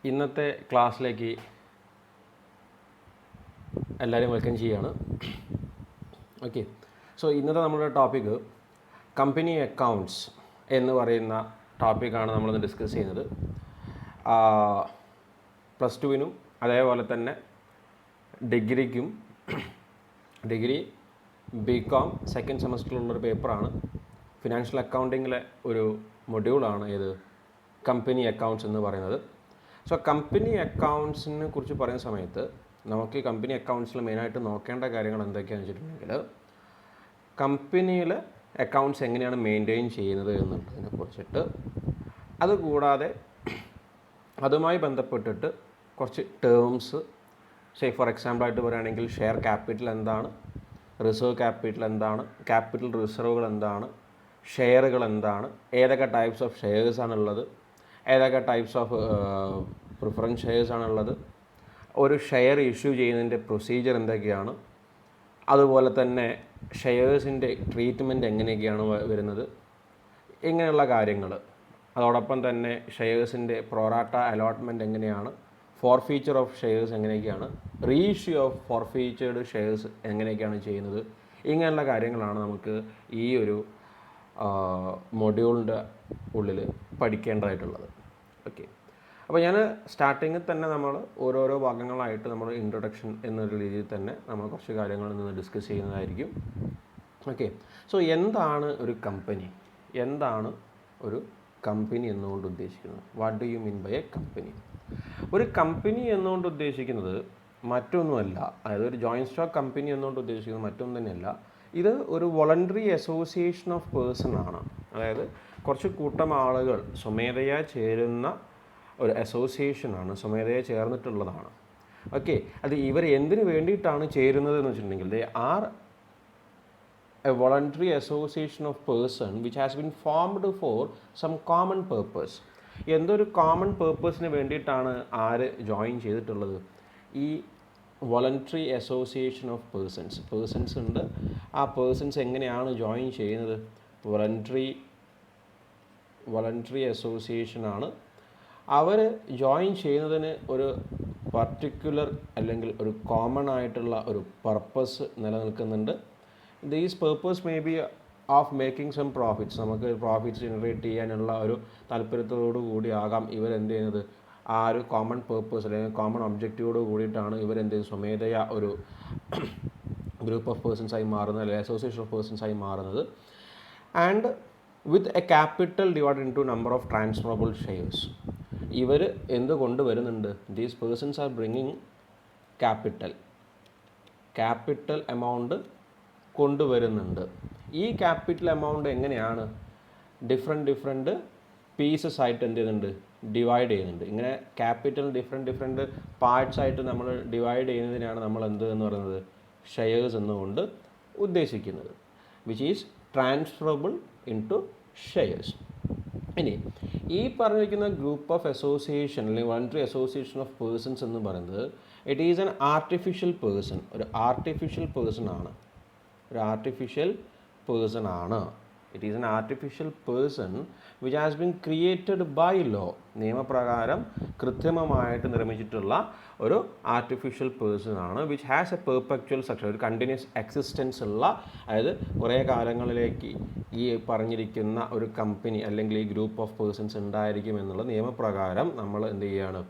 ഇന്നത്തെ ക്ലാസ്സിലേക്ക് എല്ലാവരും വെൽക്കം ചെയ്യുകയാണ്. ഓക്കെ, സോ ഇന്നത്തെ നമ്മുടെ ടോപ്പിക്ക് കമ്പനി അക്കൗണ്ട്സ് എന്ന് പറയുന്ന ടോപ്പിക്കാണ് നമ്മളിന്ന് ഡിസ്കസ് ചെയ്യുന്നത്. പ്ലസ് ടുവിനും അതേപോലെ തന്നെ ഡിഗ്രി ബികോം സെക്കൻഡ് സെമസ്റ്ററിലുള്ളൊരു പേപ്പറാണ്. ഫിനാൻഷ്യൽ അക്കൗണ്ടിങ്ങിലെ ഒരു മൊഡ്യൂളാണ് ഏത് കമ്പനി അക്കൗണ്ട്സ് എന്ന് പറയുന്നത്. സോ കമ്പനി അക്കൗണ്ട്സിനെ കുറിച്ച് പറയുന്ന സമയത്ത് നമുക്ക് ഈ കമ്പനി അക്കൗണ്ട്സിൽ മെയിനായിട്ട് നോക്കേണ്ട കാര്യങ്ങൾ എന്തൊക്കെയാണെന്ന് വെച്ചിട്ടുണ്ടെങ്കിൽ കമ്പനിയിൽ അക്കൗണ്ട്സ് എങ്ങനെയാണ് മെയിൻറ്റെയിൻ ചെയ്യുന്നത് എന്നുള്ളതിനെ കുറിച്ചിട്ട്, അതുകൂടാതെ അതുമായി ബന്ധപ്പെട്ടിട്ട് കുറച്ച് ടേംസ്, ഫോർ എക്സാമ്പിളായിട്ട് പറയുകയാണെങ്കിൽ ഷെയർ ക്യാപിറ്റൽ എന്താണ്, റിസർവ് ക്യാപിറ്റൽ എന്താണ്, ക്യാപിറ്റൽ റിസർവുകൾ എന്താണ്, ഷെയറുകൾ എന്താണ്, ഏതൊക്കെ ടൈപ്സ് ഓഫ് ഷെയർസാണുള്ളത്, ഏതൊക്കെ ടൈപ്സ് ഓഫ് പ്രിഫറൻസ് ഷെയർസാണുള്ളത്, ഒരു ഷെയർ ഇഷ്യൂ ചെയ്യുന്നതിൻ്റെ പ്രൊസീജിയർ എന്തൊക്കെയാണ്, അതുപോലെ തന്നെ ഷെയർസിൻ്റെ ട്രീറ്റ്മെൻറ്റ് എങ്ങനെയൊക്കെയാണ് വരുന്നത്, ഇങ്ങനെയുള്ള കാര്യങ്ങൾ. അതോടൊപ്പം തന്നെ ഷെയർസിൻ്റെ പ്രൊറാട്ട അലോട്ട്മെൻറ്റ് എങ്ങനെയാണ്, ഫോർഫീച്ചർ ഓഫ് ഷെയർസ് എങ്ങനെയൊക്കെയാണ്, റീഇഷ്യൂ ഓഫ് ഫോർഫീച്ചേർഡ് ഷെയർസ് എങ്ങനെയൊക്കെയാണ് ചെയ്യുന്നത്, ഇങ്ങനെയുള്ള കാര്യങ്ങളാണ് നമുക്ക് ഈ ഒരു മൊഡ്യൂളിൻ്റെ ഉള്ളിൽ പഠിക്കേണ്ടതായിട്ടുള്ളത്. ഓക്കെ, അപ്പോൾ ഞാൻ സ്റ്റാർട്ടിങ്ങിൽ തന്നെ നമ്മൾ ഓരോരോ ഭാഗങ്ങളായിട്ട് നമ്മൾ ഇൻട്രൊഡക്ഷൻ എന്നൊരു രീതിയിൽ തന്നെ നമ്മൾ കുറച്ച് കാര്യങ്ങളിൽ നിന്ന് ഡിസ്കസ് ചെയ്യുന്നതായിരിക്കും. ഓക്കെ, സോ എന്താണ് ഒരു കമ്പനി, എന്താണ് ഒരു കമ്പനി എന്നുകൊണ്ട് ഉദ്ദേശിക്കുന്നത്, what do you mean by a company? ഒരു കമ്പനി എന്നുകൊണ്ട് ഉദ്ദേശിക്കുന്നത് മറ്റൊന്നുമല്ല, അതായത് ഒരു ജോയിൻറ്റ് സ്റ്റോക്ക് കമ്പനി എന്നുകൊണ്ട് ഉദ്ദേശിക്കുന്നത് മറ്റൊന്നും തന്നെയല്ല. ഇത് ഒരു വോളണ്ടറി അസോസിയേഷൻ ഓഫ് പേഴ്സൺ ആണ്. അതായത് കുറച്ച് കൂട്ടം ആളുകൾ സ്വമേധയാ ചേരുന്ന ഒരു അസോസിയേഷനാണ്, സ്വമേധയാ ചേർന്നിട്ടുള്ളതാണ്. ഓക്കെ, അത് ഇവർ എന്തിനു വേണ്ടിയിട്ടാണ് ചേരുന്നത് എന്ന് വെച്ചിട്ടുണ്ടെങ്കിൽ they are a voluntary association of person which has been formed for some common purpose. എന്തൊരു കോമൺ പേർപ്പസിന് വേണ്ടിയിട്ടാണ് ആര് ജോയിൻ ചെയ്തിട്ടുള്ളത്? ഈ വോളണ്ടറി അസോസിയേഷൻ ഓഫ് പേഴ്സൺസ് ഉണ്ട്. ആ പേഴ്സൺസ് എങ്ങനെയാണ് ജോയിൻ ചെയ്യുന്നത്? വോളണ്ടറി അസോസിയേഷനാണ്. അവർ ജോയിൻ ചെയ്യുന്നതിന് ഒരു പർട്ടിക്കുലർ അല്ലെങ്കിൽ ഒരു കോമൺ ആയിട്ടുള്ള ഒരു പർപ്പസ് നിലനിൽക്കുന്നുണ്ട്. These purpose may be of making some profits. നമുക്ക് പ്രോഫിറ്റ്സ് ജനറേറ്റ് ചെയ്യാനുള്ള ഒരു താല്പര്യത്തോടു കൂടി ആകാം ഇവരെന്ത് ചെയ്യുന്നത്. ആ ഒരു കോമൺ പേർപ്പസ് അല്ലെങ്കിൽ കോമൺ ഒബ്ജക്റ്റീവോട് കൂടിയിട്ടാണ് ഇവരെന്ത് സ്വമേധയാ ഒരു ഗ്രൂപ്പ് ഓഫ് പേഴ്സൺസായി മാറുന്നത്, അല്ലെങ്കിൽ അസോസിയേഷൻ ഓഫ് പേഴ്സൺസായി മാറുന്നത്. And with a capital divide into number of transferable shares. ഇവർ എന്ത് കൊണ്ടുവരുന്നുണ്ട്? These persons are bringing capital amount കൊണ്ടുവരുന്നുണ്ട്. ഈ ക്യാപിറ്റൽ എമൗണ്ട് എങ്ങനെയാണ് ഡിഫറെൻറ്റ് പീസസ് ആയിട്ട് എന്ത് ചെയ്യുന്നുണ്ട്? ഡിവൈഡ് ചെയ്യുന്നുണ്ട്. ഇങ്ങനെ ക്യാപിറ്റൽ ഡിഫറെൻറ്റ് പാർട്സ് ആയിട്ട് നമ്മൾ ഡിവൈഡ് ചെയ്യുന്നതിനാണ് നമ്മൾ എന്ത് എന്ന് പറയുന്നത്? ഷെയർസ് എന്നുകൊണ്ട് ഉദ്ദേശിക്കുന്നത്, which is transferable into shares. ഇനി ഈ പറഞ്ഞിരിക്കുന്ന ഗ്രൂപ്പ് ഓഫ് അസോസിയേഷൻ അല്ലെങ്കിൽ വോളണ്ടറി അസോസിയേഷൻ ഓഫ് പേഴ്സൺസ് എന്ന് പറയുന്നത് it is an artificial person. ഒരു ആർട്ടിഫിഷ്യൽ പേഴ്സൺ ആണ്. It is an artificial person which has been created by law. നിയമപ്രകാരം കൃത്രിമമായിട്ട് നിർമ്മിച്ചിട്ടുള്ള ഒരു ആർട്ടിഫിഷ്യൽ പേഴ്സൺ ആണ്. Which has A perpetual structure, ഒരു continuous existence ഉള്ള, അതായത് കുറേ കാലങ്ങളിലേക്ക് ഈ പറഞ്ഞിരിക്കുന്ന ഒരു കമ്പനി അല്ലെങ്കിൽ ഈ ഗ്രൂപ്പ് ഓഫ് പേഴ്സൺസ് ഉണ്ടായിരിക്കും എന്നുള്ള നിയമപ്രകാരം നമ്മൾ എന്ത് ചെയ്യുകയാണ്?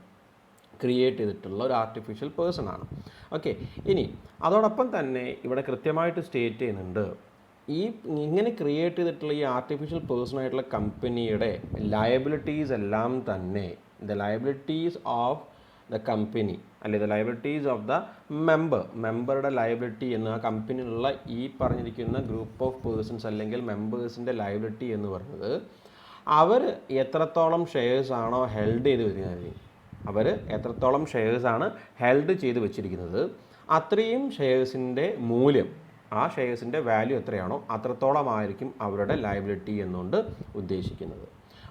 ക്രിയേറ്റ് ചെയ്തിട്ടുള്ള ഒരു ആർട്ടിഫിഷ്യൽ പേഴ്സൺ ആണ്. ഓക്കെ, ഇനി അതോടൊപ്പം തന്നെ ഇവിടെ കൃത്യമായിട്ട് സ്റ്റേറ്റ് ചെയ്യുന്നുണ്ട്, ഈ ഇങ്ങനെ ക്രിയേറ്റ് ചെയ്തിട്ടുള്ള ഈ ആർട്ടിഫിഷ്യൽ പേഴ്സണായിട്ടുള്ള കമ്പനിയുടെ ലയബിലിറ്റീസ് എല്ലാം തന്നെ the liabilities of the company അല്ലെങ്കിൽ ദ ലയബിലിറ്റീസ് ഓഫ് ദ മെമ്പറുടെ ലയബിലിറ്റി എന്ന്, ആ കമ്പനിയിലുള്ള ഈ പറഞ്ഞിരിക്കുന്ന ഗ്രൂപ്പ് ഓഫ് പേഴ്സൺസ് അല്ലെങ്കിൽ മെമ്പേഴ്സിൻ്റെ ലയബിലിറ്റി എന്ന് പറയുന്നത് അവർ എത്രത്തോളം ഷെയർസ് ആണോ ഹെൽഡ് ചെയ്ത് വരുന്നത്, അവർ എത്രത്തോളം ഷെയർസാണ് ഹെൽഡ് ചെയ്ത് വെച്ചിരിക്കുന്നത്, അത്രയും ഷെയർസിൻ്റെ മൂല്യം, ആ ഷെയർസിൻ്റെ വാല്യൂ എത്രയാണോ അത്രത്തോളമായിരിക്കും അവരുടെ ലയബിലിറ്റി എന്നുകൊണ്ട് ഉദ്ദേശിക്കുന്നത്.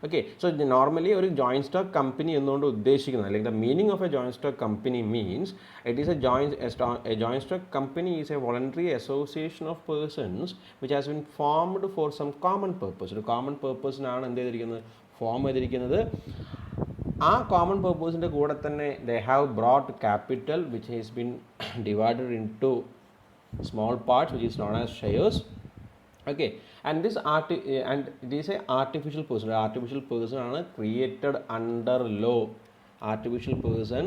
ഓക്കെ, സോ നോർമലി ഒരു ജോയിൻറ്റ് സ്റ്റോക്ക് കമ്പനി എന്നുകൊണ്ട് ഉദ്ദേശിക്കുന്നത്, അല്ലെങ്കിൽ the meaning of a joint stock company means it is a joint stock company is a voluntary association of persons which has been formed for some common purpose. ഒരു common പേർപ്പസിനാണ് എന്ത് ചെയ്തിരിക്കുന്നത്? Form ചെയ്തിരിക്കുന്നത്. ആ common പർപ്പസിൻ്റെ കൂടെ തന്നെ they have brought capital which has been divided into small parts which is known as shares. Okay, and this it is a artificial person. Artificial person ആണ് created under law. Artificial person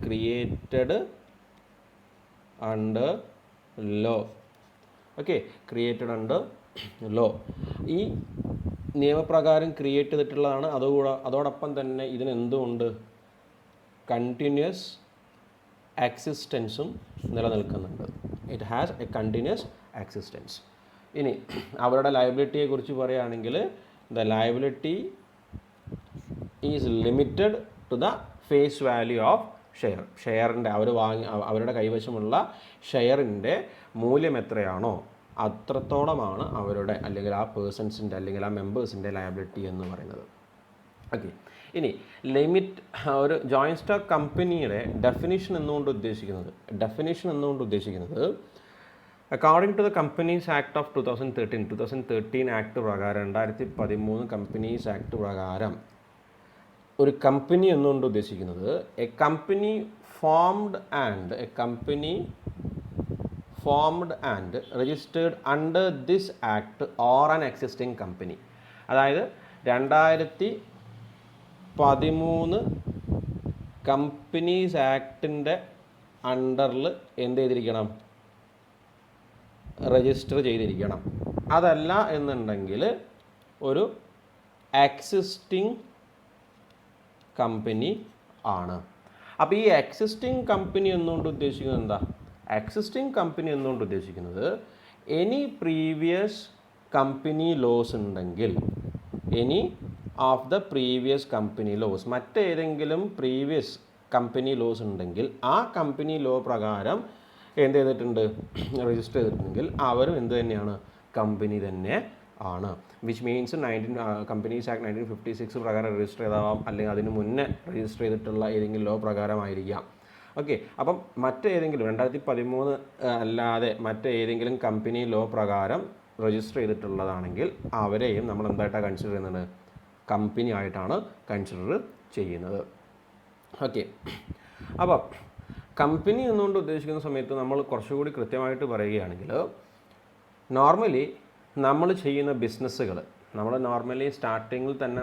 created under law. Okay, created under law. ഈ നിയമപ്രകാരം create ചെയ്തിട്ടുള്ളതാണ്. അതോടൊപ്പം തന്നെ ഇതിന് എന്തുകൊണ്ട് continuous എക്സിസ്റ്റൻസും നിലനിൽക്കുന്നുണ്ട്. It has a continuous existence. ഇനി അവരുടെ ലയബിലിറ്റിയെ കുറിച്ച് പറയുകയാണെങ്കിൽ the liability is limited to the face value of ഷെയറിൻ്റെ അവരുടെ കൈവശമുള്ള ഷെയറിൻ്റെ മൂല്യം എത്രയാണോ അത്രത്തോളമാണ് അവരുടെ അല്ലെങ്കിൽ ആ പേഴ്സൺസിൻ്റെ അല്ലെങ്കിൽ ആ മെമ്പേഴ്സിൻ്റെ ലയബിലിറ്റി എന്ന് പറയുന്നത്. ഓക്കെ, ഇനി ലിമിറ്റ് ഒരു ജോയിൻറ്റ് സ്റ്റോക്ക് കമ്പനിയുടെ ഡെഫിനിഷൻ എന്നുകൊണ്ട് ഉദ്ദേശിക്കുന്നത് according to the companies act of 2013 act പ്രകാരം 2013 കമ്പനീസ് ആക്ട് പ്രകാരം ഒരു കമ്പനി എന്നുകൊണ്ട് ഉദ്ദേശിക്കുന്നത് a company formed and registered under this act or an existing company. അതായത് 2013 കമ്പനീസ് ആക്ടിൻ്റെ അണ്ടറിൽ എന്ത് ചെയ്തിരിക്കണം, രജിസ്റ്റർ ചെയ്തിരിക്കണം. അതല്ല എന്നുണ്ടെങ്കിൽ ഒരു എക്സിസ്റ്റിംഗ് കമ്പനി ആണ്. അപ്പോൾ ഈ എക്സിസ്റ്റിംഗ് കമ്പനി എന്നുകൊണ്ട് ഉദ്ദേശിക്കുന്നത് എന്താ? എക്സിസ്റ്റിംഗ് കമ്പനി എന്നുകൊണ്ട് ഉദ്ദേശിക്കുന്നത് എനി പ്രീവിയസ് കമ്പനി ലോസ് ഉണ്ടെങ്കിൽ of the previous company laws, മറ്റേതെങ്കിലും പ്രീവിയസ് കമ്പനി ലോസ് ഉണ്ടെങ്കിൽ ആ കമ്പനി ലോ പ്രകാരം എന്ത് ചെയ്തിട്ടുണ്ട്, രജിസ്റ്റർ ചെയ്തിട്ടുണ്ടെങ്കിൽ അവരും എന്ത് തന്നെയാണ്, കമ്പനി തന്നെ ആണ്. വിച്ച് മീൻസ് കമ്പനീസ് ആക്ട് 1956 പ്രകാരം രജിസ്റ്റർ ചെയ്താവാം, അല്ലെങ്കിൽ അതിന് മുന്നേ രജിസ്റ്റർ ചെയ്തിട്ടുള്ള ഏതെങ്കിലും ലോ പ്രകാരമായിരിക്കാം. ഓക്കെ, അപ്പം മറ്റേതെങ്കിലും 2013 അല്ലാതെ മറ്റേതെങ്കിലും കമ്പനി ലോ പ്രകാരം രജിസ്റ്റർ ചെയ്തിട്ടുള്ളതാണെങ്കിൽ അവരെയും നമ്മൾ എന്തായിട്ടാണ് കൺസിഡർ ചെയ്യുന്നത്, കമ്പനി ആയിട്ടാണ് കൺസിഡർ ചെയ്യുന്നത്. ഓക്കെ, അപ്പോൾ കമ്പനി എന്നുകൊണ്ട് ഉദ്ദേശിക്കുന്ന സമയത്ത് നമ്മൾ കുറച്ചുകൂടി കൃത്യമായിട്ട് പറയുകയാണെങ്കിൽ നോർമലി നമ്മൾ ചെയ്യുന്ന ബിസിനസ്സുകൾ, നമ്മൾ നോർമലി സ്റ്റാർട്ടിങ്ങിൽ തന്നെ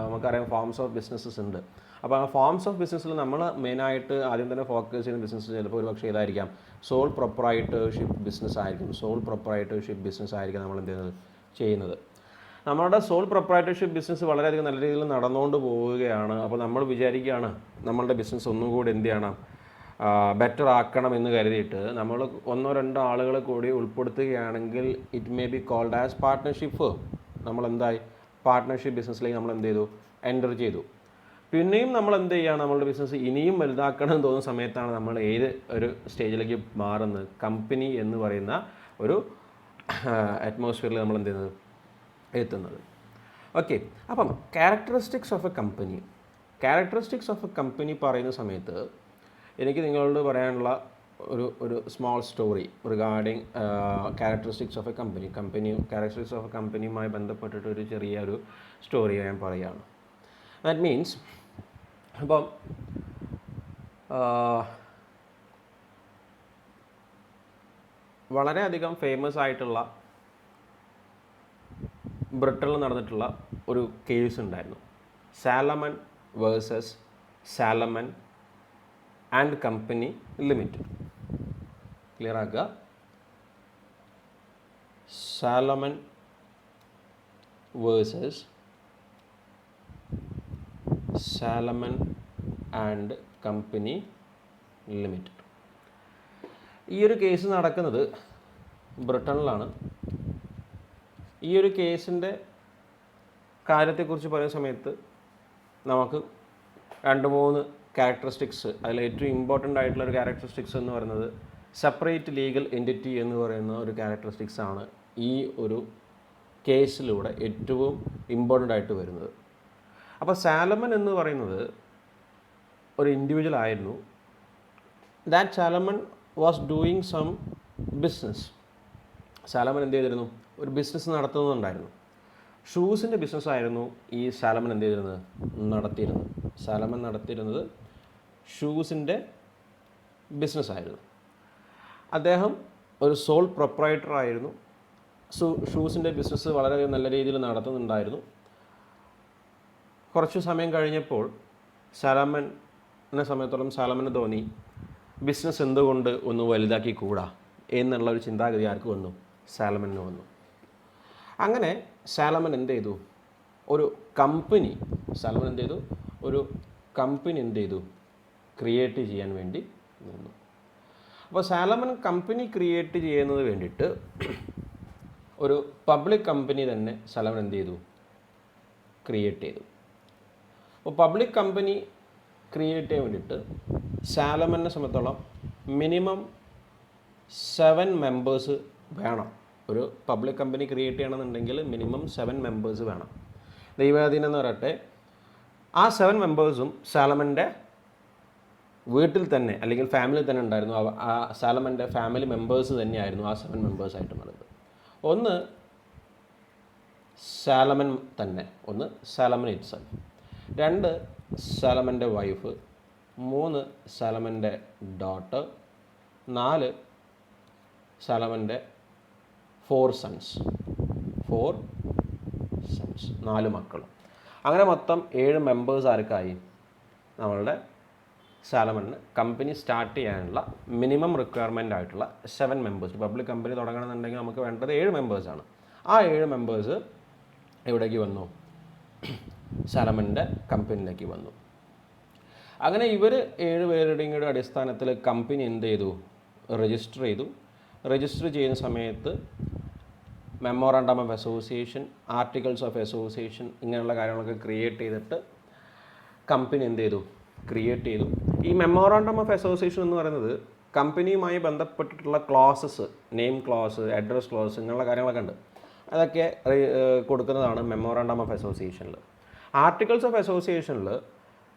നമുക്കറിയാം ഫോംസ് ഓഫ് ബിസിനസ്സസ് ഉണ്ട്. അപ്പോൾ ആ ഫോംസ് ഓഫ് ബിസിനസ്സിൽ നമ്മൾ മെയിനായിട്ട് ആദ്യം തന്നെ ഫോക്കസ് ചെയ്യുന്ന ബിസിനസ് ചിലപ്പോൾ ഒരുപക്ഷെ ഏതായിരിക്കാം, സോൾ പ്രൊപ്രൈറ്റർഷിപ്പ് ബിസിനസ് ആയിരിക്കും. നമ്മൾ എന്ത് ചെയ്യുന്നത് നമ്മളുടെ സോൾ പ്രൊപ്രൈറ്റർഷിപ്പ് ബിസിനസ് വളരെയധികം നല്ല രീതിയിൽ നടന്നുകൊണ്ട് പോവുകയാണ്. അപ്പോൾ നമ്മൾ വിചാരിക്കുകയാണ് നമ്മളുടെ ബിസിനസ് ഒന്നും കൂടി എന്ത് ചെയ്യണം, ബെറ്റർ ആക്കണം എന്ന് കരുതിയിട്ട് നമ്മൾ 1-2 ആളുകളെ കൂടി ഉൾപ്പെടുത്തുകയാണെങ്കിൽ it may be called as partnership. നമ്മളെന്തായി പാർട്ട്ണർഷിപ്പ് ബിസിനസ്സിലേക്ക് നമ്മൾ എന്ത് ചെയ്തു, എൻ്റർ ചെയ്തു. പിന്നെയും നമ്മൾ എന്ത് ചെയ്യുകയാണ്, നമ്മളുടെ ബിസിനസ് ഇനിയും വലുതാക്കണം എന്ന് തോന്നുന്ന സമയത്താണ് നമ്മൾ ഏത് ഒരു സ്റ്റേജിലേക്ക് മാറുന്നത്, കമ്പനി എന്ന് പറയുന്ന ഒരു അറ്റ്മോസ്ഫിയറിൽ നമ്മൾ എന്ത് ചെയ്യുന്നത്, എത്തുന്നത്. ഓക്കെ, അപ്പം ക്യാരക്ടറിസ്റ്റിക്സ് ഓഫ് എ കമ്പനി പറയുന്ന സമയത്ത് എനിക്ക് നിങ്ങളോട് പറയാനുള്ള ഒരു small story regarding characteristics of A characteristics of A കമ്പനിയുമായി ബന്ധപ്പെട്ടിട്ട് ഒരു ചെറിയൊരു സ്റ്റോറി ഞാൻ പറയുകയാണ്. ദാറ്റ് മീൻസ് അപ്പം വളരെയധികം ഫേമസ് ആയിട്ടുള്ള ബ്രിട്ടനിൽ നടന്നിട്ടുള്ള ഒരു കേസ് ഉണ്ടായിരുന്നു, Salomon versus Salomon and company limited. Clear ആക്കുക, Salomon versus Salomon and company limited. ഈ ഒരു കേസ് നടക്കുന്നത് ബ്രിട്ടനിലാണ്. ഈ ഒരു കേസിൻ്റെ കാര്യത്തെക്കുറിച്ച് പറയുന്ന സമയത്ത് നമുക്ക് 2-3 ക്യാരക്ടറിസ്റ്റിക്സ്, അതിൽ ഏറ്റവും ഇമ്പോർട്ടൻ്റ് ആയിട്ടുള്ള ഒരു ക്യാരക്ടറിസ്റ്റിക്സ് എന്ന് പറയുന്നത് സെപ്പറേറ്റ് ലീഗൽ എൻറ്റിറ്റി എന്ന് പറയുന്ന ഒരു ക്യാരക്ടറിസ്റ്റിക്സ് ആണ് ഈ ഒരു കേസിലൂടെ ഏറ്റവും ഇമ്പോർട്ടൻ്റ് ആയിട്ട് വരുന്നത്. അപ്പോൾ സാലമൺ എന്ന് പറയുന്നത് ഒരു ഇൻഡിവിജ്വൽ ആയിരുന്നു. That Salomon was doing some business. Salomon എന്ത് ചെയ്തിരുന്നു, ഒരു ബിസിനസ് നടത്തുന്നുണ്ടായിരുന്നു. ഷൂസിൻ്റെ ബിസിനസ്സായിരുന്നു ഈ സാലമൺ എന്ത് ചെയ്തിരുന്നത്, നടത്തിയിരുന്നത്. സാലമൻ നടത്തിയിരുന്നത് ഷൂസിൻ്റെ ബിസിനസ്സായിരുന്നു. അദ്ദേഹം ഒരു സോൾ പ്രൊപ്രൈറ്റർ ആയിരുന്നു. ഷൂസിൻ്റെ ബിസിനസ് വളരെ നല്ല രീതിയിൽ നടത്തുന്നുണ്ടായിരുന്നു. കുറച്ച് സമയം കഴിഞ്ഞപ്പോൾ സാലമനെ സമയത്തോളം സാലമന് തോന്നി ബിസിനസ് എന്തുകൊണ്ട് ഒന്ന് വലുതാക്കി കൂടാ എന്നുള്ളൊരു ചിന്താഗതി ആർക്ക് വന്നു? സാലമന് വന്നു. അങ്ങനെ സാലമൻ എന്ത് ചെയ്തു? ഒരു കമ്പനി ക്രിയേറ്റ് ചെയ്യാൻ വേണ്ടി നിന്നു. അപ്പോൾ സാലമൻ കമ്പനി ക്രിയേറ്റ് ചെയ്യുന്നത് വേണ്ടിയിട്ട് ഒരു പബ്ലിക് കമ്പനി തന്നെ സാലമൻ എന്ത് ചെയ്തു? ക്രിയേറ്റ് ചെയ്തു. അപ്പോൾ പബ്ലിക് കമ്പനി ക്രിയേറ്റ് ചെയ്യാൻ വേണ്ടിയിട്ട് സാലമനെ സംബന്ധിച്ചോളം മിനിമം 7 മെമ്പേഴ്സ് വേണം. ഒരു പബ്ലിക് കമ്പനി ക്രിയേറ്റ് ചെയ്യണമെന്നുണ്ടെങ്കിൽ മിനിമം 7 മെമ്പേഴ്സ് വേണം. ദൈവാധീനം എന്ന് പറയട്ടെ, ആ 7 മെമ്പേഴ്സും സാലമൻ്റെ വീട്ടിൽ തന്നെ അല്ലെങ്കിൽ ഫാമിലി തന്നെ ഉണ്ടായിരുന്നു. ആ സാലമൻ്റെ ഫാമിലി മെമ്പേഴ്സ് തന്നെയായിരുന്നു ആ 7 മെമ്പേഴ്സായിട്ടുള്ളത്. ഒന്ന് സാലമൻ തന്നെ, ഒന്ന് സാലമൻ ഇറ്റ്സെൽഫ്, 2 സാലമൻ്റെ വൈഫ്, 3 സാലമൻ്റെ ഡോട്ടർ, 4 സാലമൻ്റെ 4 സൺസ്, 4 മക്കളും. അങ്ങനെ മൊത്തം 7 മെമ്പേഴ്സ് ആർക്കായി? നമ്മളുടെ സാലമണിന് കമ്പനി സ്റ്റാർട്ട് ചെയ്യാനുള്ള മിനിമം റിക്വയർമെൻ്റ് ആയിട്ടുള്ള 7 മെമ്പേഴ്സ്. പബ്ലിക് കമ്പനി തുടങ്ങണമെന്നുണ്ടെങ്കിൽ നമുക്ക് വേണ്ടത് 7 മെമ്പേഴ്സാണ്. ആ 7 മെമ്പേഴ്സ് എവിടേക്ക് വന്നു? സാലമൻ്റെ കമ്പനിയിലേക്ക് വന്നു. അങ്ങനെ ഇവർ 7 പേരുടെയും കൂടെ അടിസ്ഥാനത്തിൽ കമ്പനി എന്ത് ചെയ്തു? രജിസ്റ്റർ ചെയ്തു. രജിസ്റ്റർ ചെയ്യുന്ന സമയത്ത് memorandum of association, articles of association ഇങ്ങനെയുള്ള കാര്യങ്ങളൊക്കെ ക്രിയേറ്റ് ചെയ്തിട്ട് കമ്പനി എന്ത് ചെയ്തു? ക്രിയേറ്റ് ചെയ്തു. ഈ മെമ്മോറാണ്ടം ഓഫ് അസോസിയേഷൻ എന്ന് പറയുന്നത് കമ്പനിയുമായി ബന്ധപ്പെട്ടിട്ടുള്ള clauses, name clause, address clause ഇങ്ങനെയുള്ള കാര്യങ്ങളൊക്കെ ഉണ്ട്. അതൊക്കെ കൊടുക്കുന്നതാണ് മെമ്മോറാണ്ടം ഓഫ് അസോസിയേഷനിൽ. ആർട്ടിക്കിൾസ് ഓഫ് അസോസിയേഷനിൽ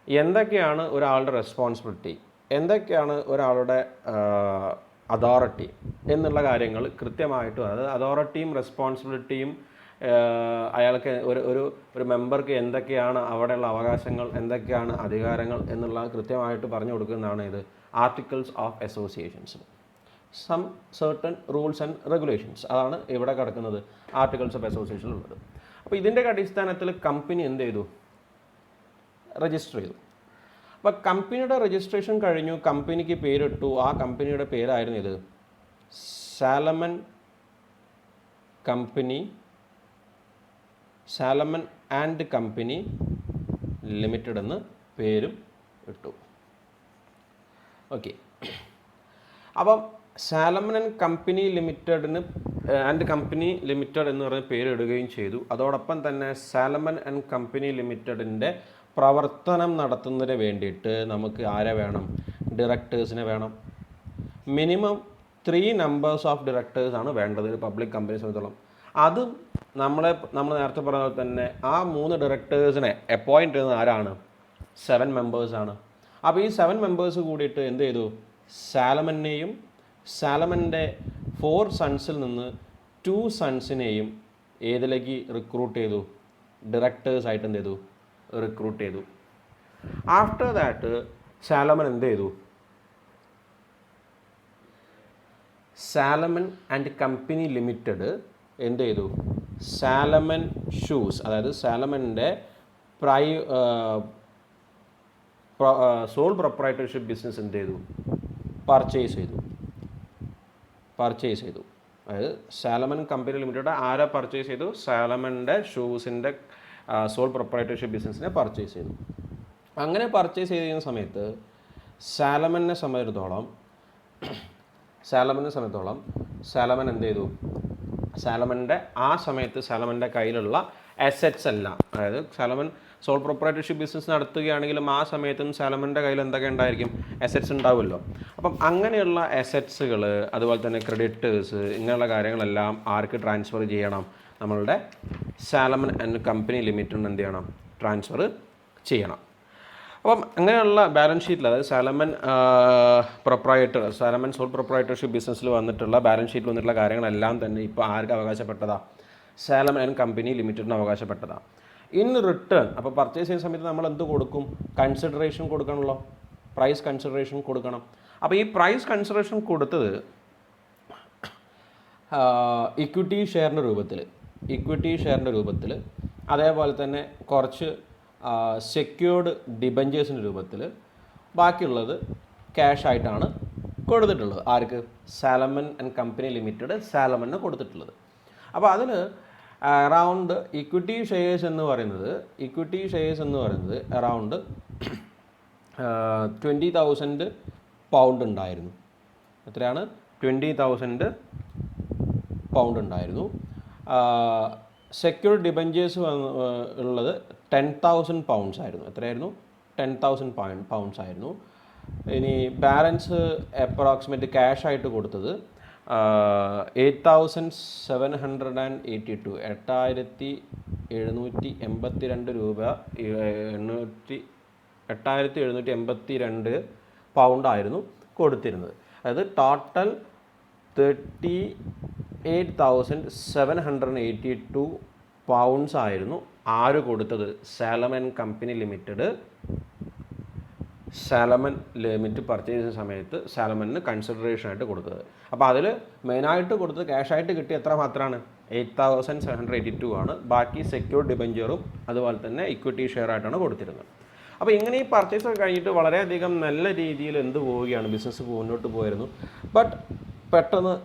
എന്തൊക്കെയാണ് ഒരാളുടെ റെസ്പോൺസിബിലിറ്റി, എന്തൊക്കെയാണ് ഒരാളുടെ അതോറിറ്റി എന്നുള്ള കാര്യങ്ങൾ കൃത്യമായിട്ടും, അതായത് അതോറിറ്റിയും റെസ്പോൺസിബിലിറ്റിയും അയാൾക്ക് ഒരു മെമ്പർക്ക് എന്തൊക്കെയാണ് അവിടെയുള്ള അവകാശങ്ങൾ, എന്തൊക്കെയാണ് അധികാരങ്ങൾ എന്നുള്ള കൃത്യമായിട്ട് പറഞ്ഞു കൊടുക്കുന്നതാണ് ഇത് articles of associations. Some certain rules and regulations, അതാണ് ഇവിടെ കിടക്കുന്നത് ആർട്ടിക്കിൾസ് ഓഫ് അസോസിയേഷനിലുള്ളത്. അപ്പോൾ ഇതിൻ്റെ അടിസ്ഥാനത്തിൽ കമ്പനി എന്ത് ചെയ്തു? രജിസ്റ്റർ ചെയ്തു. അപ്പോൾ കമ്പനിയുടെ രജിസ്ട്രേഷൻ കഴിഞ്ഞു, കമ്പനിക്ക് പേരിട്ടു. ആ കമ്പനിയുടെ പേരായിരുന്നു ഇത് സാലമൻ ആൻഡ് കമ്പനി ലിമിറ്റഡ് എന്ന് പേരും ഇട്ടു. ഓക്കെ, അപ്പം സാലമൻ ആൻഡ് കമ്പനി ലിമിറ്റഡ് എന്ന് പറഞ്ഞ പേരിടുകയും ചെയ്തു. അതോടൊപ്പം തന്നെ സാലമൻ ആൻഡ് കമ്പനി ലിമിറ്റഡിൻ്റെ പ്രവർത്തനം നടത്തുന്നതിന് വേണ്ടിയിട്ട് നമുക്ക് ആരെ വേണം? ഡയറക്ടേഴ്സിനെ വേണം. മിനിമം 3 നമ്പേഴ്സ് ഓഫ് ഡയറക്ടേഴ്സാണ് വേണ്ടത് ഒരു പബ്ലിക് കമ്പനി സംബന്ധിച്ചോളം. അതും നമ്മൾ നേരത്തെ പറഞ്ഞ പോലെ തന്നെ ആ 3 ഡയറക്ടേഴ്സിനെ അപ്പോയിൻറ്റ് ചെയ്യുന്നത് ആരാണ്? 7 മെമ്പേഴ്സാണ്. അപ്പോൾ ഈ 7 മെമ്പേഴ്സ് കൂടിയിട്ട് എന്ത് ചെയ്തു? സാലമനെയും സാലമൻ്റെ 4 സൺസിൽ നിന്ന് 2 സൺസിനെയും ഏതിലേക്ക് റിക്രൂട്ട് ചെയ്തു? ഡയറക്ടേഴ്സായിട്ട് എന്ത് ചെയ്തു? റിക്രൂട്ട് ചെയ്തു. ആഫ്റ്റർ ദാറ്റ് സാലമൻ എന്ത് ചെയ്തു? സാലമൻ ആൻഡ് കമ്പനി ലിമിറ്റഡ് എന്ത് ചെയ്തു? സാലമൻ ഷൂസ്, അതായത് സാലമൻ്റെ സോൾ പ്രൊപ്രൈറ്റർഷിപ്പ് ബിസിനസ് എന്ത് ചെയ്തു? പർച്ചേസ് ചെയ്തു. അതായത് സാലമൻ കമ്പനി ലിമിറ്റഡ് ആരെ പർച്ചേസ് ചെയ്തു? സാലമൻ്റെ ഷൂസിൻ്റെ സോൾ പ്രൊപ്രൈറ്റർഷിപ്പ് ബിസിനസ്സിനെ പർച്ചേസ് ചെയ്തു. അങ്ങനെ പർച്ചേസ് ചെയ്യുന്ന സമയത്ത് സാലമനെ സംബന്ധിച്ചിടത്തോളം സാലമൻ എന്ത് ചെയ്തു? സാലമൻ്റെ ആ സമയത്ത് സാലമൻ്റെ കയ്യിലുള്ള അസറ്റ്സ് എല്ലാം, അതായത് സാലമൻ സോൾ പ്രൊപ്രൈറ്റർഷിപ്പ് ബിസിനസ് നടത്തുകയാണെങ്കിലും ആ സമയത്തും സാലമൻ്റെ കയ്യിൽ എന്തൊക്കെ ഉണ്ടായിരിക്കും? അസറ്റ്സ് ഉണ്ടാവുമല്ലോ. അപ്പം അങ്ങനെയുള്ള അസറ്റ്സുകൾ, അതുപോലെ തന്നെ ക്രെഡിറ്റേഴ്സ്, ഇങ്ങനെയുള്ള കാര്യങ്ങളെല്ലാം ആർക്ക് ട്രാൻസ്ഫർ ചെയ്യണം? നമ്മളുടെ സാലമൻ ആൻഡ് കമ്പനി ലിമിറ്റഡിന് എന്ത് ചെയ്യണം? ട്രാൻസ്ഫർ ചെയ്യണം. അപ്പം അങ്ങനെയുള്ള ബാലൻസ് ഷീറ്റിൽ, അതായത് സാലമൻ സോൾ പ്രൊപ്രൈറ്റർഷിപ്പ് ബിസിനസ്സിൽ വന്നിട്ടുള്ള ബാലൻസ് ഷീറ്റിൽ വന്നിട്ടുള്ള കാര്യങ്ങളെല്ലാം തന്നെ ഇപ്പോൾ ആർക്ക് അവകാശപ്പെട്ടതാണ്? സാലമൻ ആൻഡ് കമ്പനി ലിമിറ്റഡിന് അവകാശപ്പെട്ടതാണ്. ഇൻ റിട്ടേൺ, അപ്പോൾ പർച്ചേസ് ചെയ്യുന്ന സമയത്ത് നമ്മൾ എന്ത് കൊടുക്കും? കൺസിഡറേഷൻ കൊടുക്കണമല്ലോ, പ്രൈസ് കൺസിഡറേഷൻ കൊടുക്കണം. അപ്പോൾ ഈ പ്രൈസ് കൺസിഡറേഷൻ കൊടുത്തത് ഇക്വിറ്റി ഷെയറിൻ്റെ രൂപത്തിൽ, അതേപോലെ തന്നെ കുറച്ച് സെക്യൂർഡ് ഡിബഞ്ചേഴ്സിൻ്റെ രൂപത്തിൽ, ബാക്കിയുള്ളത് ക്യാഷ് ആയിട്ടാണ് കൊടുത്തിട്ടുള്ളത്. ആർക്ക്? സാലമൺ ആൻഡ് കമ്പനി ലിമിറ്റഡ് സാലമണിന് കൊടുത്തിട്ടുള്ളത്. അപ്പോൾ അതിൽ അറൗണ്ട് ഇക്വിറ്റി ഷെയർസ് എന്ന് പറയുന്നത് അറൗണ്ട് 20,000 പൗണ്ട് ഉണ്ടായിരുന്നു. എത്രയാണ്? 20,000 പൗണ്ട് ഉണ്ടായിരുന്നു. സെക്യൂർഡ് ഡിബഞ്ചേഴ്സ് ഉള്ളത് 10,000 പൗണ്ട്സ് ആയിരുന്നു. എത്രയായിരുന്നു? 10,000 പൗണ്ട്സ് ആയിരുന്നു. ഇനി ബാലൻസ് അപ്രോക്സിമേറ്റ് ക്യാഷ് ആയിട്ട് കൊടുത്തത് 8,782 8,782 രൂപ 8,782 പൗണ്ടായിരുന്നു കൊടുത്തിരുന്നത്. അതായത് ടോട്ടൽ 38,782 പൗണ്ട്സ് ആയിരുന്നു ആര് കൊടുത്തത്? സാലമൺ കമ്പനി ലിമിറ്റഡ് പർച്ചേസ് ചെയ്യുന്ന സമയത്ത് സാലമണിന് കൺസിഡറേഷൻ ആയിട്ട് കൊടുത്തത്. അപ്പോൾ അതിൽ മെയിനായിട്ട് കൊടുത്തത് ക്യാഷായിട്ട് കിട്ടിയ എത്ര മാത്രമാണ്? 8,782 ആണ്. ബാക്കി സെക്യൂർഡ് ഡിബഞ്ചറും അതുപോലെ തന്നെ ഇക്വിറ്റി ഷെയർ ആയിട്ടാണ് കൊടുത്തിരുന്നത്. അപ്പോൾ ഇങ്ങനെ ഈ പർച്ചേസ് ഒക്കെ കഴിഞ്ഞിട്ട് വളരെയധികം നല്ല രീതിയിൽ പോവുകയാണ്, ബിസിനസ് മുന്നോട്ട് പോയിരുന്നു. ബട്ട് പെട്ടെന്ന്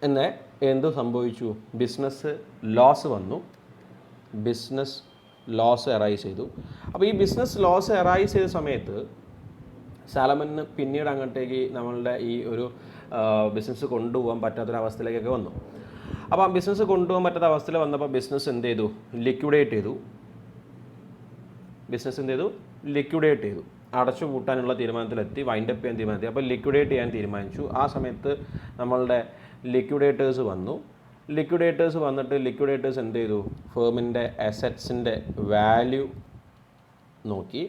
എന്നെ എന്ത് സംഭവിച്ചു? ബിസിനസ് ലോസ് അറൈസ് ചെയ്തു. അപ്പോൾ ഈ ബിസിനസ് ലോസ് അറൈസ് ചെയ്ത സമയത്ത് സാലമണിന് പിന്നീട് അങ്ങോട്ടേക്ക് നമ്മളുടെ ഈ ഒരു ബിസിനസ് കൊണ്ടുപോകാൻ പറ്റാത്തൊരവസ്ഥയിലേക്കൊക്കെ വന്നു. അപ്പോൾ ആ ബിസിനസ് കൊണ്ടുപോകാൻ പറ്റാത്ത അവസ്ഥയിൽ വന്നപ്പോൾ ബിസിനസ് എന്ത് ചെയ്തു? ലിക്വിഡേറ്റ് ചെയ്തു. അടച്ചു പൂട്ടാനുള്ള തീരുമാനത്തിലെത്തി, വൈൻഡപ്പ് ചെയ്യാൻ തീരുമാനത്തി. അപ്പോൾ ലിക്വിഡേറ്റ് ചെയ്യാൻ തീരുമാനിച്ചു. ആ സമയത്ത് നമ്മളുടെ ലിക്വിഡേറ്റേഴ്സ് വന്നിട്ട് ലിക്വിഡേറ്റേഴ്സ് എന്ത് ചെയ്തു? ഫേമിൻ്റെ അസറ്റ്സിൻ്റെ വാല്യൂ നോക്കി.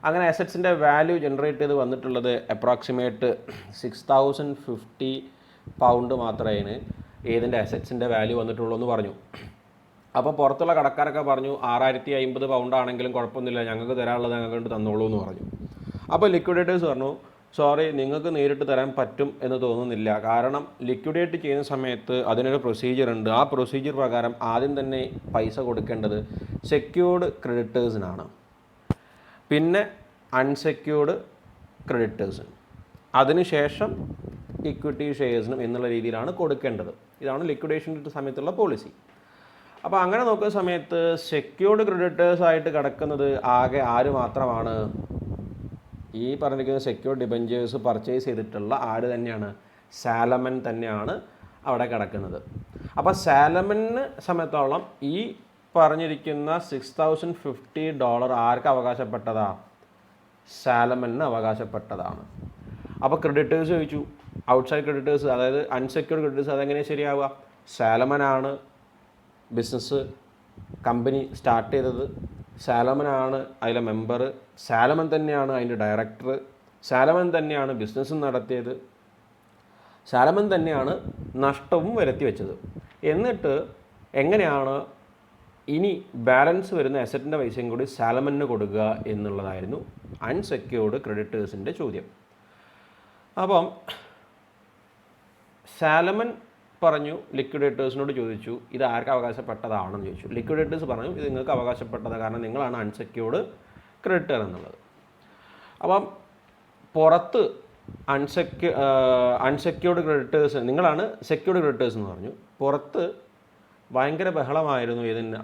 അങ്ങനെ അസറ്റ്സിൻ്റെ വാല്യൂ ജനറേറ്റ് ചെയ്ത് വന്നിട്ടുള്ളത് അപ്രോക്സിമേറ്റ് 6,050 പൗണ്ട് മാത്രമേ ഏതിൻ്റെ അസറ്റ്സിൻ്റെ വാല്യൂ വന്നിട്ടുള്ളൂ എന്ന് പറഞ്ഞു. അപ്പോൾ പുറത്തുള്ള കടക്കാരൊക്കെ പറഞ്ഞു 6,050 പൗണ്ട് ആണെങ്കിലും കുഴപ്പമൊന്നുമില്ല, ഞങ്ങൾക്ക് തരാനുള്ളത് ഞങ്ങൾക്ക് തന്നോളൂ എന്ന് പറഞ്ഞു. അപ്പോൾ ലിക്വിഡേറ്റേഴ്സ് പറഞ്ഞു, സോറി, നിങ്ങൾക്ക് നേരിട്ട് തരാൻ പറ്റും എന്ന് തോന്നുന്നില്ല. കാരണം ലിക്വിഡേറ്റ് ചെയ്യുന്ന സമയത്ത് അതിനൊരു പ്രൊസീജിയർ ഉണ്ട്. ആ പ്രൊസീജിയർ പ്രകാരം ആദ്യം തന്നെ പൈസ കൊടുക്കേണ്ടത് സെക്യൂർഡ് ക്രെഡിറ്റേഴ്സിനാണ്, പിന്നെ അൺസെക്യൂർഡ് ക്രെഡിറ്റേഴ്സിന്, അതിനുശേഷം ഇക്വിറ്റി ഷെയർസിനും എന്നുള്ള രീതിയിലാണ് കൊടുക്കേണ്ടത്. ഇതാണ് ലിക്വിഡേഷൻ്റെ സമയത്തുള്ള പോളിസി. അപ്പോൾ അങ്ങനെ നോക്കുന്ന സമയത്ത് സെക്യൂർഡ് ക്രെഡിറ്റേഴ്സായിട്ട് കിടക്കുന്നത് ആകെ ആര് മാത്രമാണ്? ഈ പറഞ്ഞിരിക്കുന്ന സെക്യൂർഡ് ഡിബഞ്ചേഴ്സ് പർച്ചേസ് ചെയ്തിട്ടുള്ള ആര് തന്നെയാണ്? സാലമൺ തന്നെയാണ് അവിടെ കിടക്കുന്നത്. അപ്പോൾ സാലമണിനെ സംബന്ധിച്ചോളം ഈ പറഞ്ഞിരിക്കുന്ന $6,050 ആർക്ക് അവകാശപ്പെട്ടതാ? സാലമണിന് അവകാശപ്പെട്ടതാണ്. അപ്പോൾ ക്രെഡിറ്റേഴ്സ് ചോദിച്ചു, ഔട്ട്സൈഡ് ക്രെഡിറ്റേഴ്സ്, അതായത് അൺസെക്യൂർഡ് ക്രെഡിറ്റേഴ്സ്, അതെങ്ങനെ ശരിയാവുക? സാലമനാണ് ബിസിനസ് കമ്പനി സ്റ്റാർട്ട് ചെയ്തത്, സാലമനാണ് അതിലെ മെമ്പർ, സാലമൺ തന്നെയാണ് അതിൻ്റെ ഡയറക്ടർ, സാലമൺ തന്നെയാണ് ബിസിനസ് നടത്തിയത്, സാലമൺ തന്നെയാണ് നഷ്ടവും വരുത്തി വെച്ചത്. എന്നിട്ട് എങ്ങനെയാണ് ഇനി ബാലൻസ് വരുന്ന അസറ്റിൻ്റെ പൈസയും കൂടി സാലമണിന് കൊടുക്കുക എന്നുള്ളതായിരുന്നു അൺസെക്യൂർഡ് ക്രെഡിറ്റേഴ്സിൻ്റെ ചോദ്യം. അപ്പം സാലമൺ പറഞ്ഞു, ലിക്വിഡേറ്റേഴ്സിനോട് ചോദിച്ചു ഇത് ആർക്ക് അവകാശപ്പെട്ടതാണെന്ന് ചോദിച്ചു. ലിക്വിഡേറ്റേഴ്സ് പറഞ്ഞു ഇത് നിങ്ങൾക്ക് അവകാശപ്പെട്ടതാണ്, കാരണം നിങ്ങളാണ് അൺസെക്യൂർഡ് ക്രെഡിറ്റർ എന്നുള്ളത്. അപ്പം പുറത്ത് അൺസെക്യൂർഡ് ക്രെഡിറ്റേഴ്സ്, നിങ്ങളാണ് സെക്യൂർഡ് ക്രെഡിറ്റേഴ്സ് എന്ന് പറഞ്ഞു. പുറത്ത് ഭയങ്കര ബഹളമായിരുന്നു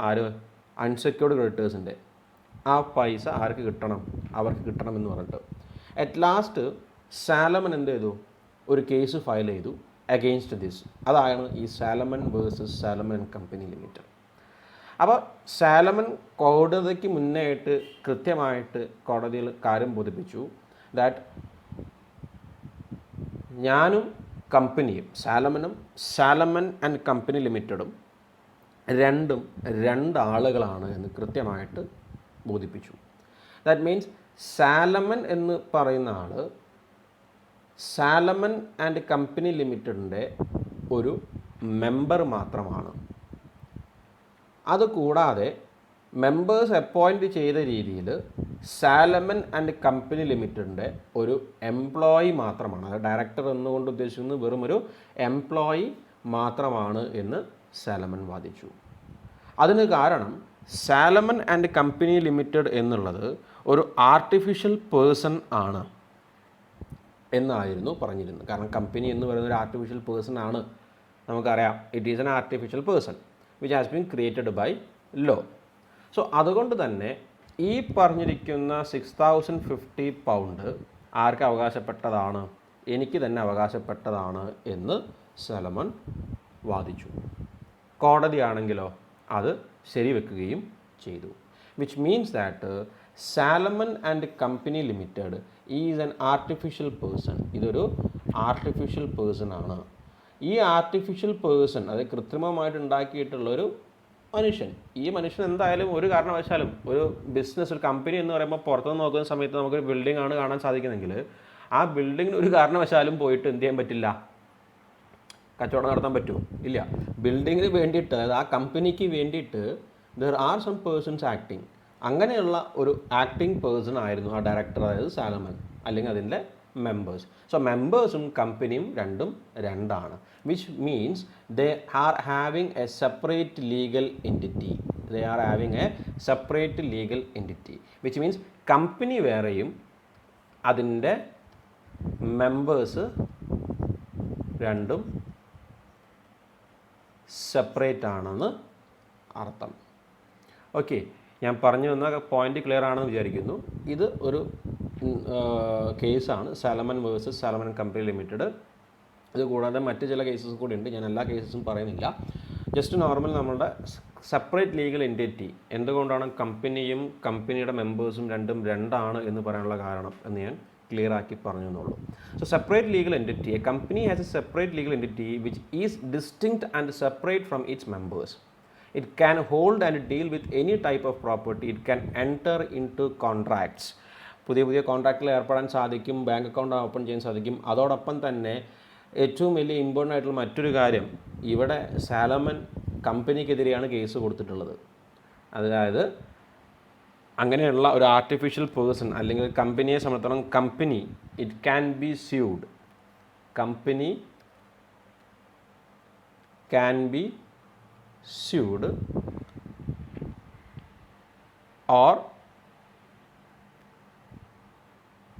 ആര്? അൺസെക്യൂർഡ് ക്രെഡിറ്റേഴ്സിൻ്റെ. ആ പൈസ ആർക്ക് കിട്ടണം? അവർക്ക് കിട്ടണമെന്ന് പറഞ്ഞിട്ട് അറ്റ് ലാസ്റ്റ് സാലമൺ എന്ത് ചെയ്തു? ഒരു കേസ് ഫയൽ ചെയ്തു അഗെയിൻസ്റ്റ് ദിസ്. അതാണ് ഈ സാലമൺ വേഴ്സസ് സാലമൺ കമ്പനി ലിമിറ്റഡ്. അപ്പോൾ സാലമൺ കോടതിക്ക് മുന്നേ ആയിട്ട് കൃത്യമായിട്ട് കോടതിയിൽ കാര്യം ബോധിപ്പിച്ചു ദാറ്റ് ഞാനും കമ്പനിയും സാലമൺ ആൻഡ് കമ്പനി ലിമിറ്റഡും രണ്ടാളുകളാണ് എന്ന് കൃത്യമായിട്ട് ബോധിപ്പിച്ചു. ദാറ്റ് മീൻസ് സാലമൺ എന്ന് പറയുന്ന ആൾ സാലമൺ ആൻഡ് കമ്പനി ലിമിറ്റഡിൻ്റെ ഒരു മെമ്പർ മാത്രമാണ്. അതുകൂടാതെ മെമ്പേഴ്സ് അപ്പോയിൻറ്റ് ചെയ്ത രീതിയിൽ സാലമൻ ആൻഡ് കമ്പനി ലിമിറ്റഡിൻ്റെ ഒരു എംപ്ലോയി മാത്രമാണ്, അത് ഡയറക്ടർ എന്നുകൊണ്ട് ഉദ്ദേശിക്കുന്നത് വെറും ഒരു എംപ്ലോയി മാത്രമാണ് എന്ന് സാലമൻ വാദിച്ചു. അതിന് കാരണം സാലമൻ ആൻഡ് കമ്പനി ലിമിറ്റഡ് എന്നുള്ളത് ഒരു ആർട്ടിഫിഷ്യൽ പേഴ്സൺ ആണ് എന്നായിരുന്നു പറഞ്ഞിരുന്നത്. കാരണം കമ്പനി എന്ന് പറയുന്ന ഒരു ആർട്ടിഫിഷ്യൽ പേഴ്സൺ ആണ്, നമുക്കറിയാം. It is an artificial person which has been created by law. So അതുകൊണ്ട് തന്നെ ഈ പറഞ്ഞിരിക്കുന്ന 6050 പൗണ്ട് ആർക്ക് അവകാശപ്പെട്ടതാണ്? എനിക്ക് തന്നെ അവകാശപ്പെട്ടതാണ് എന്ന് സലമൺ വാദിച്ചു. കോടതിയാണെങ്കിലോ അത് ശരിവെക്കുകയും ചെയ്തു. Which means that Salomon and company limited is an artificial person. ഇതൊരു ആർട്ടിഫിഷ്യൽ പേഴ്സൺ ആണ്. ഈ ആർട്ടിഫിഷ്യൽ പേഴ്സൺ, അതായത് കൃത്രിമമായിട്ട് ഉണ്ടാക്കിയിട്ടുള്ളൊരു മനുഷ്യൻ, ഈ മനുഷ്യൻ എന്തായാലും ഒരു കാരണവശാലും ഒരു ബിസിനസ്, ഒരു കമ്പനി എന്ന് പറയുമ്പോൾ പുറത്തുനിന്ന് നോക്കുന്ന സമയത്ത് നമുക്കൊരു ബിൽഡിംഗ് ആണ് കാണാൻ സാധിക്കുന്നെങ്കിൽ ആ ബിൽഡിങ്ങിന് ഒരു കാരണവശാലും പോയിട്ട് എന്ത് ചെയ്യാൻ പറ്റില്ല, കച്ചവടം നടത്താൻ പറ്റുമോ? ഇല്ല. ബിൽഡിങ്ങിന് വേണ്ടിയിട്ട്, അതായത് ആ കമ്പനിക്ക് വേണ്ടിയിട്ട് there are some persons acting. അങ്ങനെയുള്ള ഒരു ആക്ടിങ് പേഴ്സൺ ആയിരുന്നു ആ ഡയറക്ടർ, അതായത് സാലമൻ, അല്ലെങ്കിൽ അതിൻ്റെ മെമ്പേഴ്സ്. സോ മെമ്പേഴ്സും കമ്പനിയും രണ്ടും രണ്ടാണ്. Which means they are having A separate legal entity. They are having A separate legal entity which means company വേറെയും അതിൻ്റെ മെമ്പേഴ്സ് രണ്ടും സെപ്പറേറ്റ് ആണെന്ന് അർത്ഥം. ഓക്കെ, ഞാൻ പറഞ്ഞു വന്ന പോയിന്റ് ക്ലിയർ ആണെന്ന് വിചാരിക്കുന്നു. ഇത് ഒരു കേസാണ്, സാലമൻ വേഴ്സസ് സാലമൻ കമ്പനി ലിമിറ്റഡ്. ഇത് കൂടാതെ മറ്റ് ചില കേസസ് കൂടി ഉണ്ട്, ഞാൻ എല്ലാ കേസസും പറയുന്നില്ല. ജസ്റ്റ് നോർമൽ നമ്മളുടെ സെപ്പറേറ്റ് ലീഗൽ എൻറ്റിറ്റി, എന്തുകൊണ്ടാണ് കമ്പനിയും കമ്പനിയുടെ മെമ്പേഴ്സും രണ്ടും രണ്ടാണ് എന്ന് പറയാനുള്ള കാരണം എന്ന് ഞാൻ ക്ലിയർ ആക്കി പറഞ്ഞു എന്നുള്ളൂ. So separate legal entity, A company has A separate legal entity which is distinct and separate from it's members. It can hold and deal with any type of property. It can enter into contracts. പുതിയ കോൺട്രാക്റ്റിൽ ഏർപ്പെടാൻ സാധിക്കും, bank account open ചെയ്യാൻ സാധിക്കും. അതോടൊപ്പം തന്നെ ഏറ്റവും വലിയ important ആയിട്ടുള്ള മറ്റൊരു കാര്യം, ഇവിടെ സാലമൻ കമ്പനിക്കെതിരെയാണ് കേസ് കൊടുത്തിട്ടുള്ളത്. അതായത് അങ്ങനെയുള്ള ഒരു ആർട്ടിഫിഷ്യൽ പേഴ്സൺ അല്ലെങ്കിൽ കമ്പനിയെ സംബന്ധിച്ചിടത്തോളം company it can be sued. Company can be sued or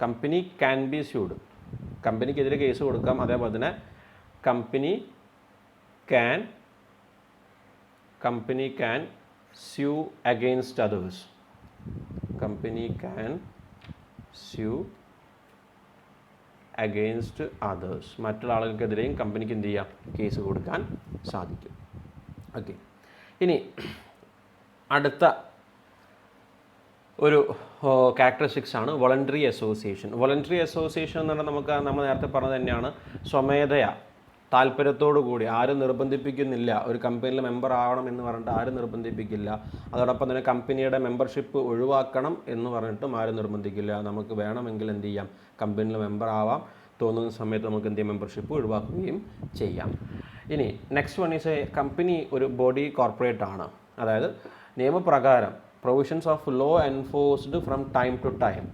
company can be sued. കമ്പനിക്കെതിരെ കേസ് കൊടുക്കാം. അതേപോലെ തന്നെ company can sue against others. Company can sue against others. മറ്റുള്ള ആളുകൾക്കെതിരെയും കമ്പനിക്ക് എന്ത് ചെയ്യാം, കേസ് കൊടുക്കാൻ സാധിക്കും. ഓക്കെ, ഇനി അടുത്ത ഒരു ക്യാരക്ടറിസ്റ്റിക്സ് ആണ് വോളണ്ടറി അസോസിയേഷൻ. വോളണ്ടറി അസോസിയേഷൻ എന്ന് പറഞ്ഞാൽ നമ്മൾ നേരത്തെ പറഞ്ഞത് തന്നെയാണ്, സ്വമേധയാ താല്പര്യത്തോടു കൂടി, ആരും നിർബന്ധിപ്പിക്കുന്നില്ല. ഒരു കമ്പനിയിൽ മെമ്പർ ആവണം എന്ന് പറഞ്ഞിട്ട് ആരും നിർബന്ധിപ്പിക്കില്ല. അതോടൊപ്പം തന്നെ കമ്പനിയുടെ മെമ്പർഷിപ്പ് ഒഴിവാക്കണം എന്ന് പറഞ്ഞിട്ടും ആരും നിർബന്ധിക്കില്ല. നമുക്ക് വേണമെങ്കിൽ എന്ത് ചെയ്യാം, കമ്പനിയിൽ മെമ്പർ ആവാം, തോന്നുന്ന സമയത്ത് നമുക്ക് എന്ത് ചെയ്യാം, മെമ്പർഷിപ്പ് ഒഴിവാക്കുകയും ചെയ്യാം. ഇനി next one is a company ഒരു ബോഡി കോർപ്പറേറ്റ് ആണ്. അതായത് നിയമപ്രകാരം provisions of law enforced from time to time,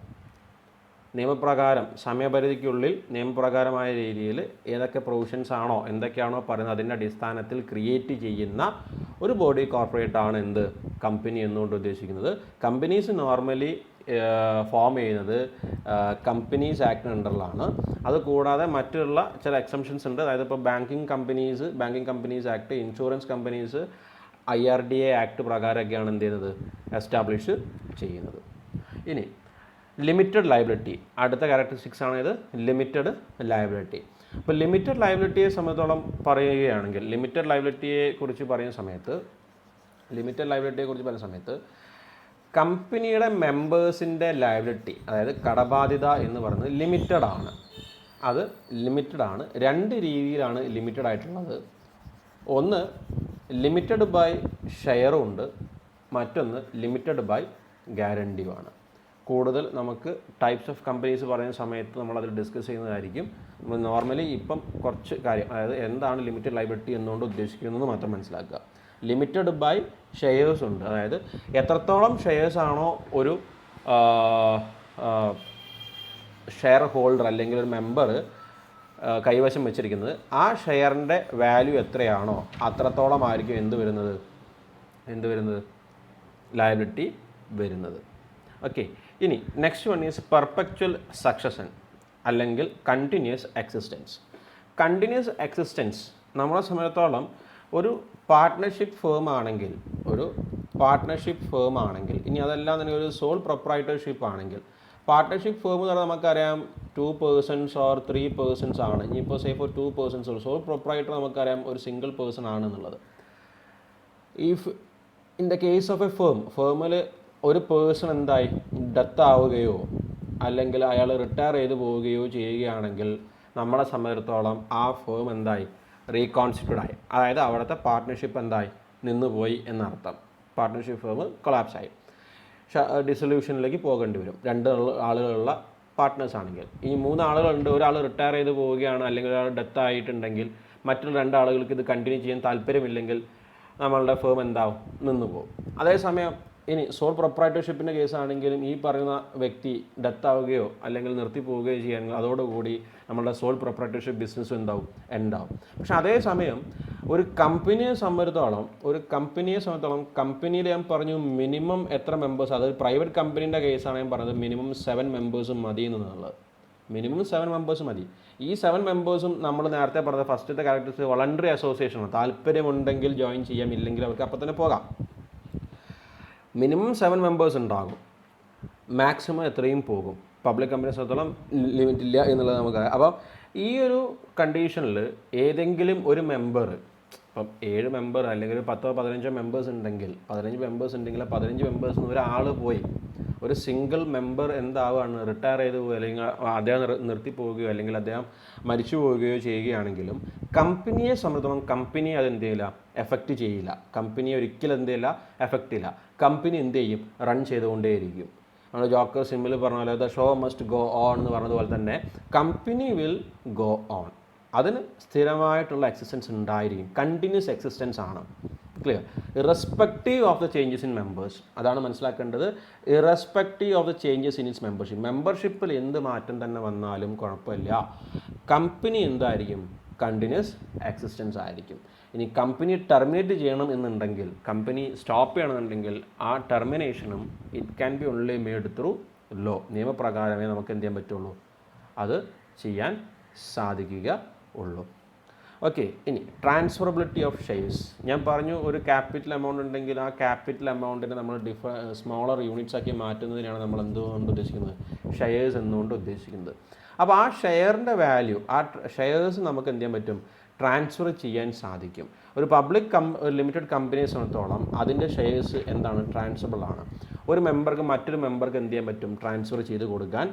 നിയമപ്രകാരം സമയപരിധിക്കുള്ളിൽ നിയമപ്രകാരമായ രീതിയിൽ ഏതൊക്കെ പ്രൊവിഷൻസ് ആണോ എന്തൊക്കെയാണോ പറയുന്നത് അതിൻ്റെ അടിസ്ഥാനത്തിൽ ക്രിയേറ്റ് ചെയ്യുന്ന ഒരു ബോഡി കോർപ്പറേറ്റ് ആണ് എന്ത്, കമ്പനി എന്നുകൊണ്ട് ഉദ്ദേശിക്കുന്നത്. കമ്പനീസ് നോർമലി ഫോം ചെയ്യുന്നത് കമ്പനീസ് ആക്ടിന് അണ്ടറിലാണ്. അതുകൂടാതെ മറ്റുള്ള ചില എക്സംഷൻസ് ഉണ്ട്. അതായത് ഇപ്പോൾ banking companies act, insurance companies IRDA act പ്രകാരമൊക്കെയാണ് എന്ത് ചെയ്യുന്നത്, എസ്റ്റാബ്ലിഷ് ചെയ്യുന്നത്. ഇനി ലിമിറ്റഡ് ലയബിലിറ്റി, അടുത്ത ക്യാരക്ടറിസ്റ്റിക്സ് ആണ് ഇത്, ലിമിറ്റഡ് ലയബിലിറ്റി. അപ്പോൾ ലിമിറ്റഡ് ലയബിലിറ്റിയെ സംബന്ധിച്ചോളം പറയുകയാണെങ്കിൽ, ലിമിറ്റഡ് ലയബിലിറ്റിയെ കുറിച്ച് പറയുന്ന സമയത്ത് കമ്പനിയുടെ മെമ്പേഴ്സിൻ്റെ ലയബിലിറ്റി, അതായത് കടബാധ്യത എന്ന് പറയുന്നത് ലിമിറ്റഡ് ആണ്. അത് ലിമിറ്റഡ് ആണ്. രണ്ട് രീതിയിലാണ് ലിമിറ്റഡ് ആയിട്ടുള്ളത്. ഒന്ന് ലിമിറ്റഡ് ബൈ ഷെയറും ഉണ്ട്, മറ്റൊന്ന് ലിമിറ്റഡ് ബൈ ഗ്യാരണ്ടിയുമാണ്. കൂടുതൽ നമുക്ക് ടൈപ്സ് ഓഫ് കമ്പനീസ് പറയുന്ന സമയത്ത് നമ്മളതിൽ ഡിസ്കസ് ചെയ്യുന്നതായിരിക്കും. നോർമലി ഇപ്പം കുറച്ച് കാര്യം, അതായത് എന്താണ് ലിമിറ്റഡ് ലയബിലിറ്റി എന്നുകൊണ്ട് ഉദ്ദേശിക്കുന്നത് മാത്രം മനസ്സിലാക്കുക. ലിമിറ്റഡ് ബൈ ഷെയർസ് ഉണ്ട്. അതായത് എത്രത്തോളം ഷെയർസ് ആണോ ഒരു ഷെയർ ഹോൾഡർ അല്ലെങ്കിൽ ഒരു മെമ്പർ കൈവശം വെച്ചിരിക്കുന്നത്, ആ ഷെയറിൻ്റെ വാല്യൂ എത്രയാണോ അത്രത്തോളം ആയിരിക്കും എന്ത് വരുന്നത് ലയബിലിറ്റി വരുന്നത്. ഓക്കെ, ഇനി next one is perpetual succession അല്ലെങ്കിൽ കണ്ടിന്യൂസ് എക്സിസ്റ്റൻസ്. കണ്ടിന്യൂസ് എക്സിസ്റ്റൻസ് നമ്മളെ സംബന്ധിച്ചിടത്തോളം ഒരു പാർട്ട്ണർഷിപ്പ് ഫേം ആണെങ്കിൽ ഇനി അതെല്ലാം തന്നെ ഒരു സോൾ പ്രൊപ്രൈറ്റർഷിപ്പ് ആണെങ്കിൽ, പാർട്ട്ണർഷിപ്പ് ഫേം എന്ന് പറഞ്ഞാൽ നമുക്കറിയാം 2 persons or 3 persons ആണ്. ഇനിയിപ്പോൾ സേ ഫോർ 2 persons ഉള്ളൂ. സോൾ പ്രൊപ്രൈറ്റർ നമുക്കറിയാം ഒരു സിംഗിൾ പേഴ്സൺ ആണെന്നുള്ളത്. If in the case of a ഫേമിൽ ഒരു പേഴ്സൺ എന്തായി ഡെത്ത് ആവുകയോ അല്ലെങ്കിൽ അയാൾ റിട്ടയർ ചെയ്ത് പോവുകയോ ചെയ്യുകയാണെങ്കിൽ നമ്മളെ സംബന്ധിച്ചിടത്തോളം ആ ഫേം എന്തായി റീകോൺസ്റ്റിറ്റ്യൂട്ട് ആയി. അതായത് അവിടുത്തെ പാർട്ട്ണർഷിപ്പ് എന്തായി നിന്നുപോയി എന്നർത്ഥം. പാർട്ട്ണർഷിപ്പ് ഫേം കൊളാപ്സ് ആയി, ഡിസൊല്യൂഷനിലേക്ക് പോകേണ്ടി വരും. 2 ആളുകളുള്ള പാർട്ട്നേഴ്സ് ആണെങ്കിൽ. ഈ 3 ആളുകളുണ്ട്, ഒരാൾ റിട്ടയർ ചെയ്ത് പോവുകയാണ് അല്ലെങ്കിൽ ഒരാൾ ഡെത്ത് ആയിട്ടുണ്ടെങ്കിൽ മറ്റുള്ള 2 ആളുകൾക്ക് ഇത് കണ്ടിന്യൂ ചെയ്യാൻ താല്പര്യമില്ലെങ്കിൽ നമ്മളുടെ ഫേം എന്താവും നിന്നു പോകും. അതേസമയം ഇനി സോൾ പ്രൊപ്രൈറ്റർഷിപ്പിൻ്റെ കേസാണെങ്കിലും ഈ പറയുന്ന വ്യക്തി ഡെത്ത് ആവുകയോ അല്ലെങ്കിൽ നിർത്തി പോവുകയോ ചെയ്യുകയാണെങ്കിൽ അതോടുകൂടി നമ്മളുടെ സോൾ പ്രൊപ്രൈറ്റർഷിപ്പ് ബിസിനസ് എന്താവും എൻഡാവും. പക്ഷെ അതേസമയം ഒരു കമ്പനിയെ സംബന്ധിച്ചിടത്തോളം കമ്പനിയിൽ ഞാൻ പറഞ്ഞു മിനിമം എത്ര മെമ്പേഴ്സ്, അത് പ്രൈവറ്റ് കമ്പനീൻ്റെ കേസാണ് ഞാൻ പറഞ്ഞത് മിനിമം 7 മെമ്പേഴ്സും മതി എന്നുള്ളത്. മിനിമം 7 മെമ്പേഴ്സ് മതി. ഈ 7 മെമ്പേഴ്സും നമ്മൾ നേരത്തെ പറഞ്ഞ ഫസ്റ്റത്തെ ക്യാരക്ടേഴ്സ് വോളണ്ടറി അസോസിയേഷനാണ്. താല്പര്യമുണ്ടെങ്കിൽ ജോയിൻ ചെയ്യാം, ഇല്ലെങ്കിൽ അവർക്ക് അപ്പം തന്നെ പോകാം. മിനിമം 7 മെമ്പേഴ്സ് ഉണ്ടാകും, മാക്സിമം എത്രയും പോകും. പബ്ലിക് കമ്പനിയെ സംബന്ധിച്ചിടത്തോളം ലിമിറ്റ് ഇല്ല എന്നുള്ളത് നമുക്കറിയാം. അപ്പോൾ ഈ ഒരു കണ്ടീഷനിൽ ഏതെങ്കിലും ഒരു മെമ്പർ, ഇപ്പം 7 മെമ്പർ അല്ലെങ്കിൽ 10-15 മെമ്പേഴ്സ് ഉണ്ടെങ്കിൽ 15 മെമ്പേഴ്സിൽ നിന്ന് ഒരാൾ പോയി ഒരു സിംഗിൾ മെമ്പർ എന്താവുകയാണ് റിട്ടയർ ചെയ്ത് പോവുകയോ അല്ലെങ്കിൽ അദ്ദേഹം നിർത്തി പോവുകയോ അല്ലെങ്കിൽ അദ്ദേഹം മരിച്ചു പോവുകയോ ചെയ്യുകയാണെങ്കിലും കമ്പനിയെ സംബന്ധിച്ചിടത്തോളം കമ്പനി അതെന്ത് ചെയ്യില്ല, എഫക്റ്റ് ചെയ്യില്ല. കമ്പനിയെ ഒരിക്കലും എന്ത് ചെയ്യില്ല, എഫക്റ്റ് ചെയ്യില്ല. കമ്പനി എന്ത് ചെയ്യും, റൺ ചെയ്തുകൊണ്ടേയിരിക്കും. നമ്മൾ ജോക്കർ സിമ്പിൾ പറഞ്ഞ പോലെ the show must go on എന്ന് പറഞ്ഞതുപോലെ തന്നെ കമ്പനി വിൽ ഗോ ഓൺ. അതിന് സ്ഥിരമായിട്ടുള്ള എക്സിസ്റ്റൻസ് ഉണ്ടായിരിക്കും, കണ്ടിന്യൂസ് എക്സിസ്റ്റൻസ് ആണ്. Clear? Irrespective of the changes in members, അതാണ് മനസ്സിലാക്കേണ്ടത്. Irrespective of the changes in its മെമ്പർഷിപ്പിൽ എന്ത് മാറ്റം തന്നെ വന്നാലും കുഴപ്പമില്ല, കമ്പനി എന്തായിരിക്കും, കണ്ടിന്യൂസ് എക്സിസ്റ്റൻസ് ആയിരിക്കും. ഇനി കമ്പനി ടെർമിനേറ്റ് ചെയ്യണം എന്നുണ്ടെങ്കിൽ, കമ്പനി സ്റ്റോപ്പ് ചെയ്യണമെന്നുണ്ടെങ്കിൽ ആ ടെർമിനേഷനും it can be only made through law. നിയമപ്രകാരമേ നമുക്ക് എന്ത് ചെയ്യാൻ പറ്റുള്ളൂ, അത് ചെയ്യാൻ സാധിക്കുക ഉള്ളൂ. ഓക്കെ, ഇനി ട്രാൻസ്ഫറബിലിറ്റി ഓഫ് ഷെയർസ്. ഞാൻ പറഞ്ഞു ഒരു ക്യാപിറ്റൽ എമൗണ്ട് ഉണ്ടെങ്കിൽ ആ ക്യാപിറ്റൽ എമൗണ്ടിനെ നമ്മൾ സ്മോളർ യൂണിറ്റ്സ് ആക്കി മാറ്റുന്നതിനാണ് നമ്മൾ എന്തുകൊണ്ട് ഉദ്ദേശിക്കുന്നത്, ഷെയർസ് എന്നുകൊണ്ട് ഉദ്ദേശിക്കുന്നത്. അപ്പോൾ ആ ഷെയറിൻ്റെ വാല്യൂ, ആ ഷെയർസ് നമുക്ക് എന്ത് ചെയ്യാൻ പറ്റും, ട്രാൻസ്ഫർ ചെയ്യാൻ സാധിക്കും. ഒരു പബ്ലിക് ലിമിറ്റഡ് കമ്പനിയെ സംബന്ധിച്ചിടത്തോളം അതിൻ്റെ ഷെയർസ് എന്താണ്, ട്രാൻസ്ഫറബിൾ ആണ്. ഒരു മെമ്പർക്ക് മറ്റൊരു മെമ്പർക്ക് എന്ത് ചെയ്യാൻ പറ്റും, ട്രാൻസ്ഫർ ചെയ്ത് കൊടുക്കാൻ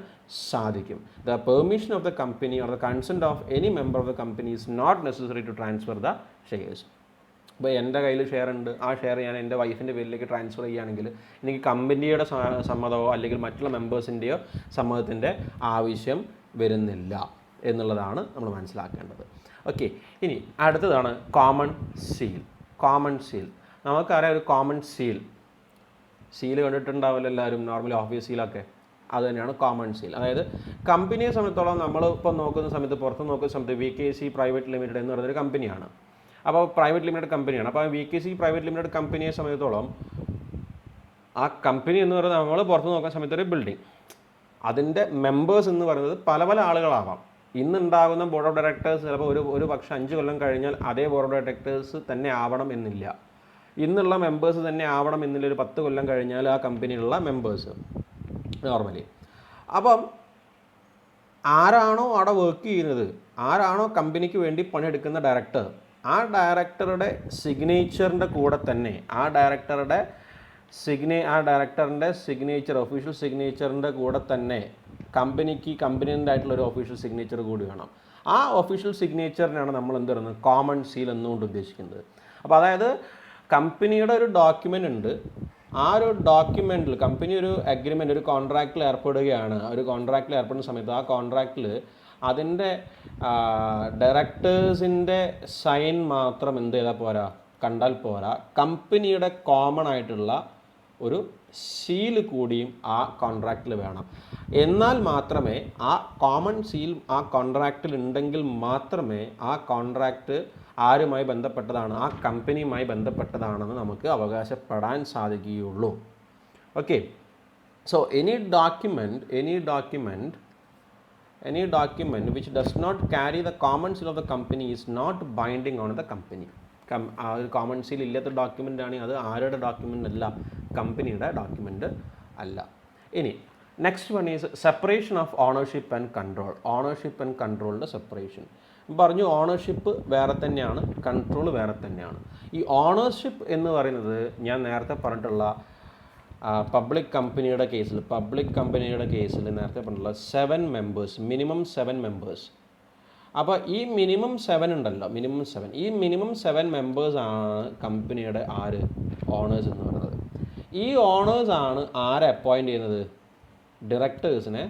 സാധിക്കും. The permission of the company or the consent of any member of the company is not necessary to transfer the shares. ഇപ്പോൾ എൻ്റെ കയ്യിൽ ഷെയർ ഉണ്ട്, ആ ഷെയർ ഞാൻ എൻ്റെ വൈഫിൻ്റെ പേരിലേക്ക് ട്രാൻസ്ഫർ ചെയ്യുകയാണെങ്കിൽ എനിക്ക് കമ്പനിയുടെ സമ്മതമോ അല്ലെങ്കിൽ മറ്റുള്ള മെമ്പേഴ്സിൻ്റെയോ സമ്മതത്തിൻ്റെ ആവശ്യം വരുന്നില്ല എന്നുള്ളതാണ് നമ്മൾ മനസ്സിലാക്കേണ്ടത്. ഓക്കെ, ഇനി അടുത്തതാണ് കോമൺ സീൽ. നമുക്കറിയാം ഒരു കോമൺ സീൽ കണ്ടിട്ടുണ്ടാവില്ല എല്ലാവരും, നോർമലി ഓഫീസ് സീലൊക്കെ, അത് തന്നെയാണ് കോമൺ സീൽ. അതായത് കമ്പനിയെ സംബന്ധിച്ചിടത്തോളം നമ്മളിപ്പോൾ നോക്കുന്ന സമയത്ത്, പുറത്ത് നോക്കുന്ന സമയത്ത് VKC പ്രൈവറ്റ് ലിമിറ്റഡ് എന്ന് പറയുന്നൊരു കമ്പനിയാണ്. അപ്പോൾ പ്രൈവറ്റ് ലിമിറ്റഡ് കമ്പനിയാണ്. അപ്പോൾ VKC പ്രൈവറ്റ് ലിമിറ്റഡ് കമ്പനിയെ സംബന്ധിച്ചിടത്തോളം ആ കമ്പനി എന്ന് പറയുന്നത് നമ്മൾ പുറത്ത് നോക്കുന്ന സമയത്ത് ഒരു ബിൽഡിംഗ്, അതിൻ്റെ മെമ്പേഴ്സ് എന്ന് പറയുന്നത് പല പല ആളുകളാവാം. ഇന്നുണ്ടാകുന്ന ബോർഡ് ഓഫ് ഡയറക്ടേഴ്സ് ചിലപ്പോൾ ഒരു പക്ഷേ 5 കൊല്ലം കഴിഞ്ഞാൽ അതേ ബോർഡ് ഓഫ് ഡയറക്ടേഴ്സ് തന്നെ ആവണം എന്നില്ല. ഇന്നുള്ള മെമ്പേഴ്സ് തന്നെ ആവണം എന്നില്ല ഒരു 10 കൊല്ലം കഴിഞ്ഞാൽ ആ കമ്പനിയിലുള്ള മെമ്പേഴ്സ് നോർമലി. അപ്പം ആരാണോ അവിടെ വർക്ക് ചെയ്യുന്നത്, ആരാണോ കമ്പനിക്ക് വേണ്ടി പണിയെടുക്കുന്ന ഡയറക്ടർ, ആ ഡയറക്ടറുടെ സിഗ്നേച്ചറിൻ്റെ കൂടെ തന്നെ ആ ഡയറക്ടറിൻ്റെ സിഗ്നേച്ചർ, ഒഫീഷ്യൽ സിഗ്നേച്ചറിൻ്റെ കൂടെ തന്നെ കമ്പനിൻ്റെ ആയിട്ടുള്ളൊരു ഒഫീഷ്യൽ സിഗ്നേച്ചർ കൂടി വേണം. ആ ഒഫീഷ്യൽ സിഗ്നേച്ചറിനാണ് നമ്മൾ എന്ത് പറയുന്നത്, കോമൺ സീൽ എന്നുകൊണ്ട് ഉദ്ദേശിക്കുന്നത്. അപ്പോൾ അതായത് കമ്പനിയുടെ ഒരു ഡോക്യുമെൻ്റ് ഉണ്ട്, ആ ഒരു ഡോക്യുമെൻറ്റിൽ കമ്പനി ഒരു അഗ്രിമെൻ്റ്, ഒരു കോൺട്രാക്റ്റിൽ ഏർപ്പെടുകയാണ്. ഒരു കോൺട്രാക്റ്റിൽ ഏർപ്പെടുന്ന സമയത്ത് ആ കോൺട്രാക്റ്റിൽ അതിൻ്റെ ഡയറക്ടേഴ്സിൻ്റെ സൈൻ മാത്രം എന്ത് ചെയ്താൽ പോരാ, കണ്ടാൽ പോരാ, കമ്പനിയുടെ കോമൺ ആയിട്ടുള്ള ഒരു സീൽ കൂടിയും ആ കോൺട്രാക്റ്റിൽ വേണം. എന്നാൽ മാത്രമേ ആ കോമൺ സീൽ ആ കോൺട്രാക്റ്റിൽ ഉണ്ടെങ്കിൽ മാത്രമേ ആ കോൺട്രാക്റ്റ് ആരുമായി ബന്ധപ്പെട്ടതാണ്, ആ കമ്പനിയുമായി ബന്ധപ്പെട്ടതാണെന്ന് നമുക്ക് അവകാശപ്പെടാൻ സാധിക്കുകയുള്ളൂ. Okay, so any document which does not carry the common seal of the company is not binding on the company. ആ ഒരു കോമൺ സീൽ ഇല്ലാത്ത ഡോക്യുമെൻ്റ് ആണെങ്കിൽ അത് ആരുടെ ഡോക്യുമെൻ്റ് അല്ല, കമ്പനിയുടെ ഡോക്യുമെൻ്റ് അല്ല. ഇനി next one is separation of ownership and control. Ownership and കൺട്രോളിൻ്റെ സെപ്പറേഷൻ പറഞ്ഞു. ഓണർഷിപ്പ് വേറെ തന്നെയാണ്, കൺട്രോൾ വേറെ തന്നെയാണ്. ഈ ഓണർഷിപ്പ് എന്ന് പറയുന്നത് ഞാൻ നേരത്തെ പറഞ്ഞിട്ടുള്ള പബ്ലിക് കമ്പനിയുടെ കേസിൽ നേരത്തെ പറഞ്ഞിട്ടുള്ള 7 members, മിനിമം 7 members. അപ്പോൾ ഈ മിനിമം 7 ഉണ്ടല്ലോ, ഈ മിനിമം 7 members ആണ് കമ്പനിയുടെ ഓണേഴ്സ് എന്ന് പറയുന്നത്. ഈ ഓണേഴ്സ് ആണ് ആരെ അപ്പോയിൻ്റ് ചെയ്യുന്നത്? ഡയറക്ടേഴ്സിനെ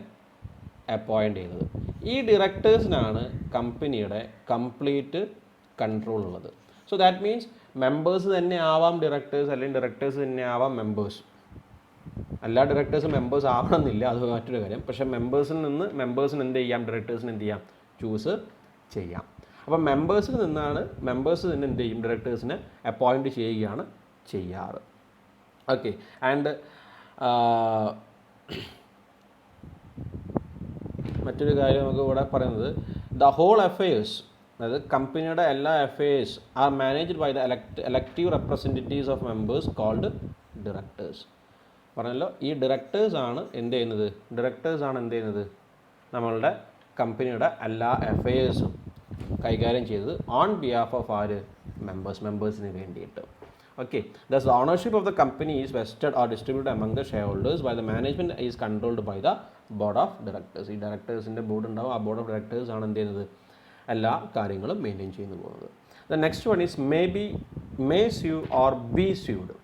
അപ്പോയിൻ്റ് ചെയ്യുന്നത്. ഈ ഡയറക്ടേഴ്സിനാണ് കമ്പനിയുടെ കംപ്ലീറ്റ് കൺട്രോൾ ഉള്ളത്. സോ ദാറ്റ് മീൻസ് മെമ്പേഴ്സ് തന്നെ ആവാം ഡയറക്ടേഴ്സ്, അല്ലെങ്കിൽ ഡയറക്ടേഴ്സ് തന്നെ ആവാം മെമ്പേഴ്സ്. എല്ലാ ഡയറക്ടേഴ്സും മെമ്പേഴ്സ് ആവണമെന്നില്ല, അത് മറ്റൊരു കാര്യം. പക്ഷേ മെമ്പേഴ്സിന് എന്ത് ചെയ്യാം, ഡയറക്ടേഴ്സിന് എന്ത് ചെയ്യാം, ചൂസ് ചെയ്യാം. അപ്പം മെമ്പേഴ്സിൽ നിന്നാണ് മെമ്പേഴ്സ് തന്നെ എന്ത് ചെയ്യും, ഡയറക്ടേഴ്സിനെ അപ്പോയിൻറ്റ് ചെയ്യുകയാണ് ചെയ്യാറ്. ഓക്കെ, ആൻഡ് മറ്റൊരു കാര്യം നമുക്ക് ഇവിടെ പറയുന്നത് ദ ഹോൾ അഫയേഴ്സ്, അതായത് കമ്പനിയുടെ എല്ലാ affairs are managed by the elective representatives of members called directors. പറഞ്ഞല്ലോ, ഈ ഡയറക്ടേഴ്സാണ് എന്ത് ചെയ്യുന്നത്, നമ്മളുടെ കമ്പനിയുടെ എല്ലാ അഫയേഴ്സും കൈകാര്യം ചെയ്തത് ഓൺ ബിഹാഫ് ഓഫ് മെമ്പേഴ്സിന് വേണ്ടിയിട്ട്. Okay, thus ownership of the company is vested or distributed among the share holders by the management is controlled by the board of directors. ഈ ഡയറക്ടേഴ്സിൻ്റെ ബോർഡ് ഉണ്ടാവും, ആ ബോർഡ് ഓഫ് ഡയറക്ടേഴ്സ് ആണ് എന്ത് ചെയ്യുന്നത്, എല്ലാ കാര്യങ്ങളും മെയിൻറ്റെയിൻ ചെയ്തു പോകുന്നത്. The next one is may sue or B SUD.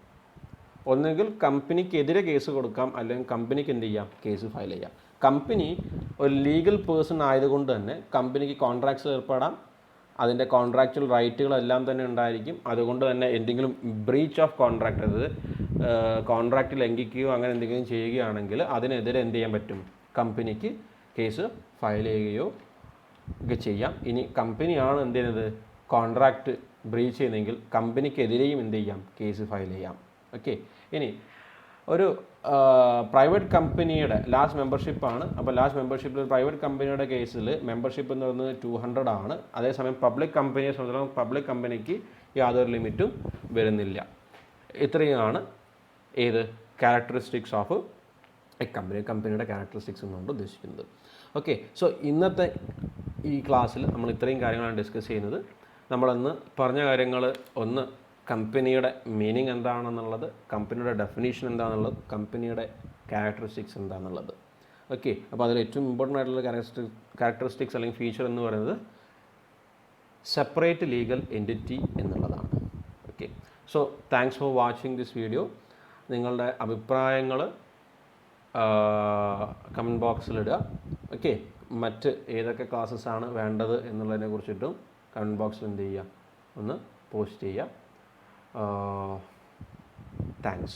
ഒന്നുകിൽ കമ്പനിക്കെതിരെ കേസ് കൊടുക്കാം, അല്ലെങ്കിൽ കമ്പനിക്ക് എന്ത് ചെയ്യാം, കേസ് ഫയൽ ചെയ്യാം. കമ്പനി ഒരു ലീഗൽ പേഴ്സൺ ആയതുകൊണ്ട് തന്നെ കമ്പനിക്ക് കോൺട്രാക്ട്സ് ഏർപ്പെടാം, അതിൻ്റെ കോൺട്രാക്ച്വൽ റൈറ്റുകളെല്ലാം തന്നെ ഉണ്ടായിരിക്കും. അതുകൊണ്ട് തന്നെ എന്തെങ്കിലും ബ്രീച്ച് ഓഫ് കോൺട്രാക്റ്റ്, അതായത് കോൺട്രാക്റ്റ് ലംഘിക്കുകയോ അങ്ങനെ എന്തെങ്കിലും ചെയ്യുകയാണെങ്കിൽ അതിനെതിരെ എന്ത് ചെയ്യാൻ പറ്റും, കമ്പനിക്ക് കേസ് ഫയൽ ചെയ്യുകയോ ഒക്കെ ചെയ്യാം. ഇനി കമ്പനിയാണ് എന്ത് ചെയ്യുന്നത്, കോൺട്രാക്റ്റ് ബ്രീച്ച് ചെയ്യുന്നതെങ്കിൽ കമ്പനിക്കെതിരെയും എന്ത് ചെയ്യാം, കേസ് ഫയൽ ചെയ്യാം. ഓക്കെ, ഇനി ഒരു പ്രൈവറ്റ് കമ്പനിയുടെ ലാസ്റ്റ് മെമ്പർഷിപ്പാണ്. അപ്പോൾ ലാസ്റ്റ് മെമ്പർഷിപ്പിൽ പ്രൈവറ്റ് കമ്പനിയുടെ കേസിൽ മെമ്പർഷിപ്പ് എന്ന് പറയുന്നത് 200 ആണ്. അതേസമയം പബ്ലിക് കമ്പനിയെ സംബന്ധിച്ചിടത്തോളം പബ്ലിക് കമ്പനിക്ക് യാതൊരു ലിമിറ്റും വരുന്നില്ല. ഇത്രയുമാണ് ക്യാരക്ടറിസ്റ്റിക്സ് ഓഫ് എ കമ്പനിയുടെ ക്യാരക്ടറിസ്റ്റിക്സ് എന്നുകൊണ്ട് ഉദ്ദേശിക്കുന്നത്. ഓക്കെ, സോ ഇന്നത്തെ ഈ ക്ലാസ്സിൽ നമ്മൾ ഇത്രയും കാര്യങ്ങളാണ് ഡിസ്കസ് ചെയ്യുന്നത്. നമ്മളന്ന് പറഞ്ഞ കാര്യങ്ങൾ, ഒന്ന് കമ്പനിയുടെ മീനിങ് എന്താണെന്നുള്ളത്, കമ്പനിയുടെ ഡെഫിനീഷൻ എന്താണെന്നുള്ളത്, കമ്പനിയുടെ ക്യാരക്ടറിസ്റ്റിക്സ് എന്താണെന്നുള്ളത്. ഓക്കെ, അപ്പോൾ അതിൽ ഏറ്റവും ഇമ്പോർട്ടൻ്റ് ആയിട്ടുള്ള ക്യാരക്ടറിസ്റ്റിക്സ് അല്ലെങ്കിൽ ഫീച്ചർ എന്ന് പറയുന്നത് സെപ്പറേറ്റ് ലീഗൽ എൻറ്റിറ്റി എന്നുള്ളതാണ്. Okay, so thanks for watching this video. നിങ്ങളുടെ അഭിപ്രായങ്ങൾ കമൻറ്റ് ബോക്സിലിടുക. ഓക്കെ, മറ്റ് ഏതൊക്കെ ക്ലാസ്സസ് ആണ് വേണ്ടത് എന്നുള്ളതിനെ കുറിച്ചിട്ടും കമൻറ്റ് ബോക്സിൽ എന്ത് ചെയ്യുക, ഒന്ന് പോസ്റ്റ് ചെയ്യുക. Thanks.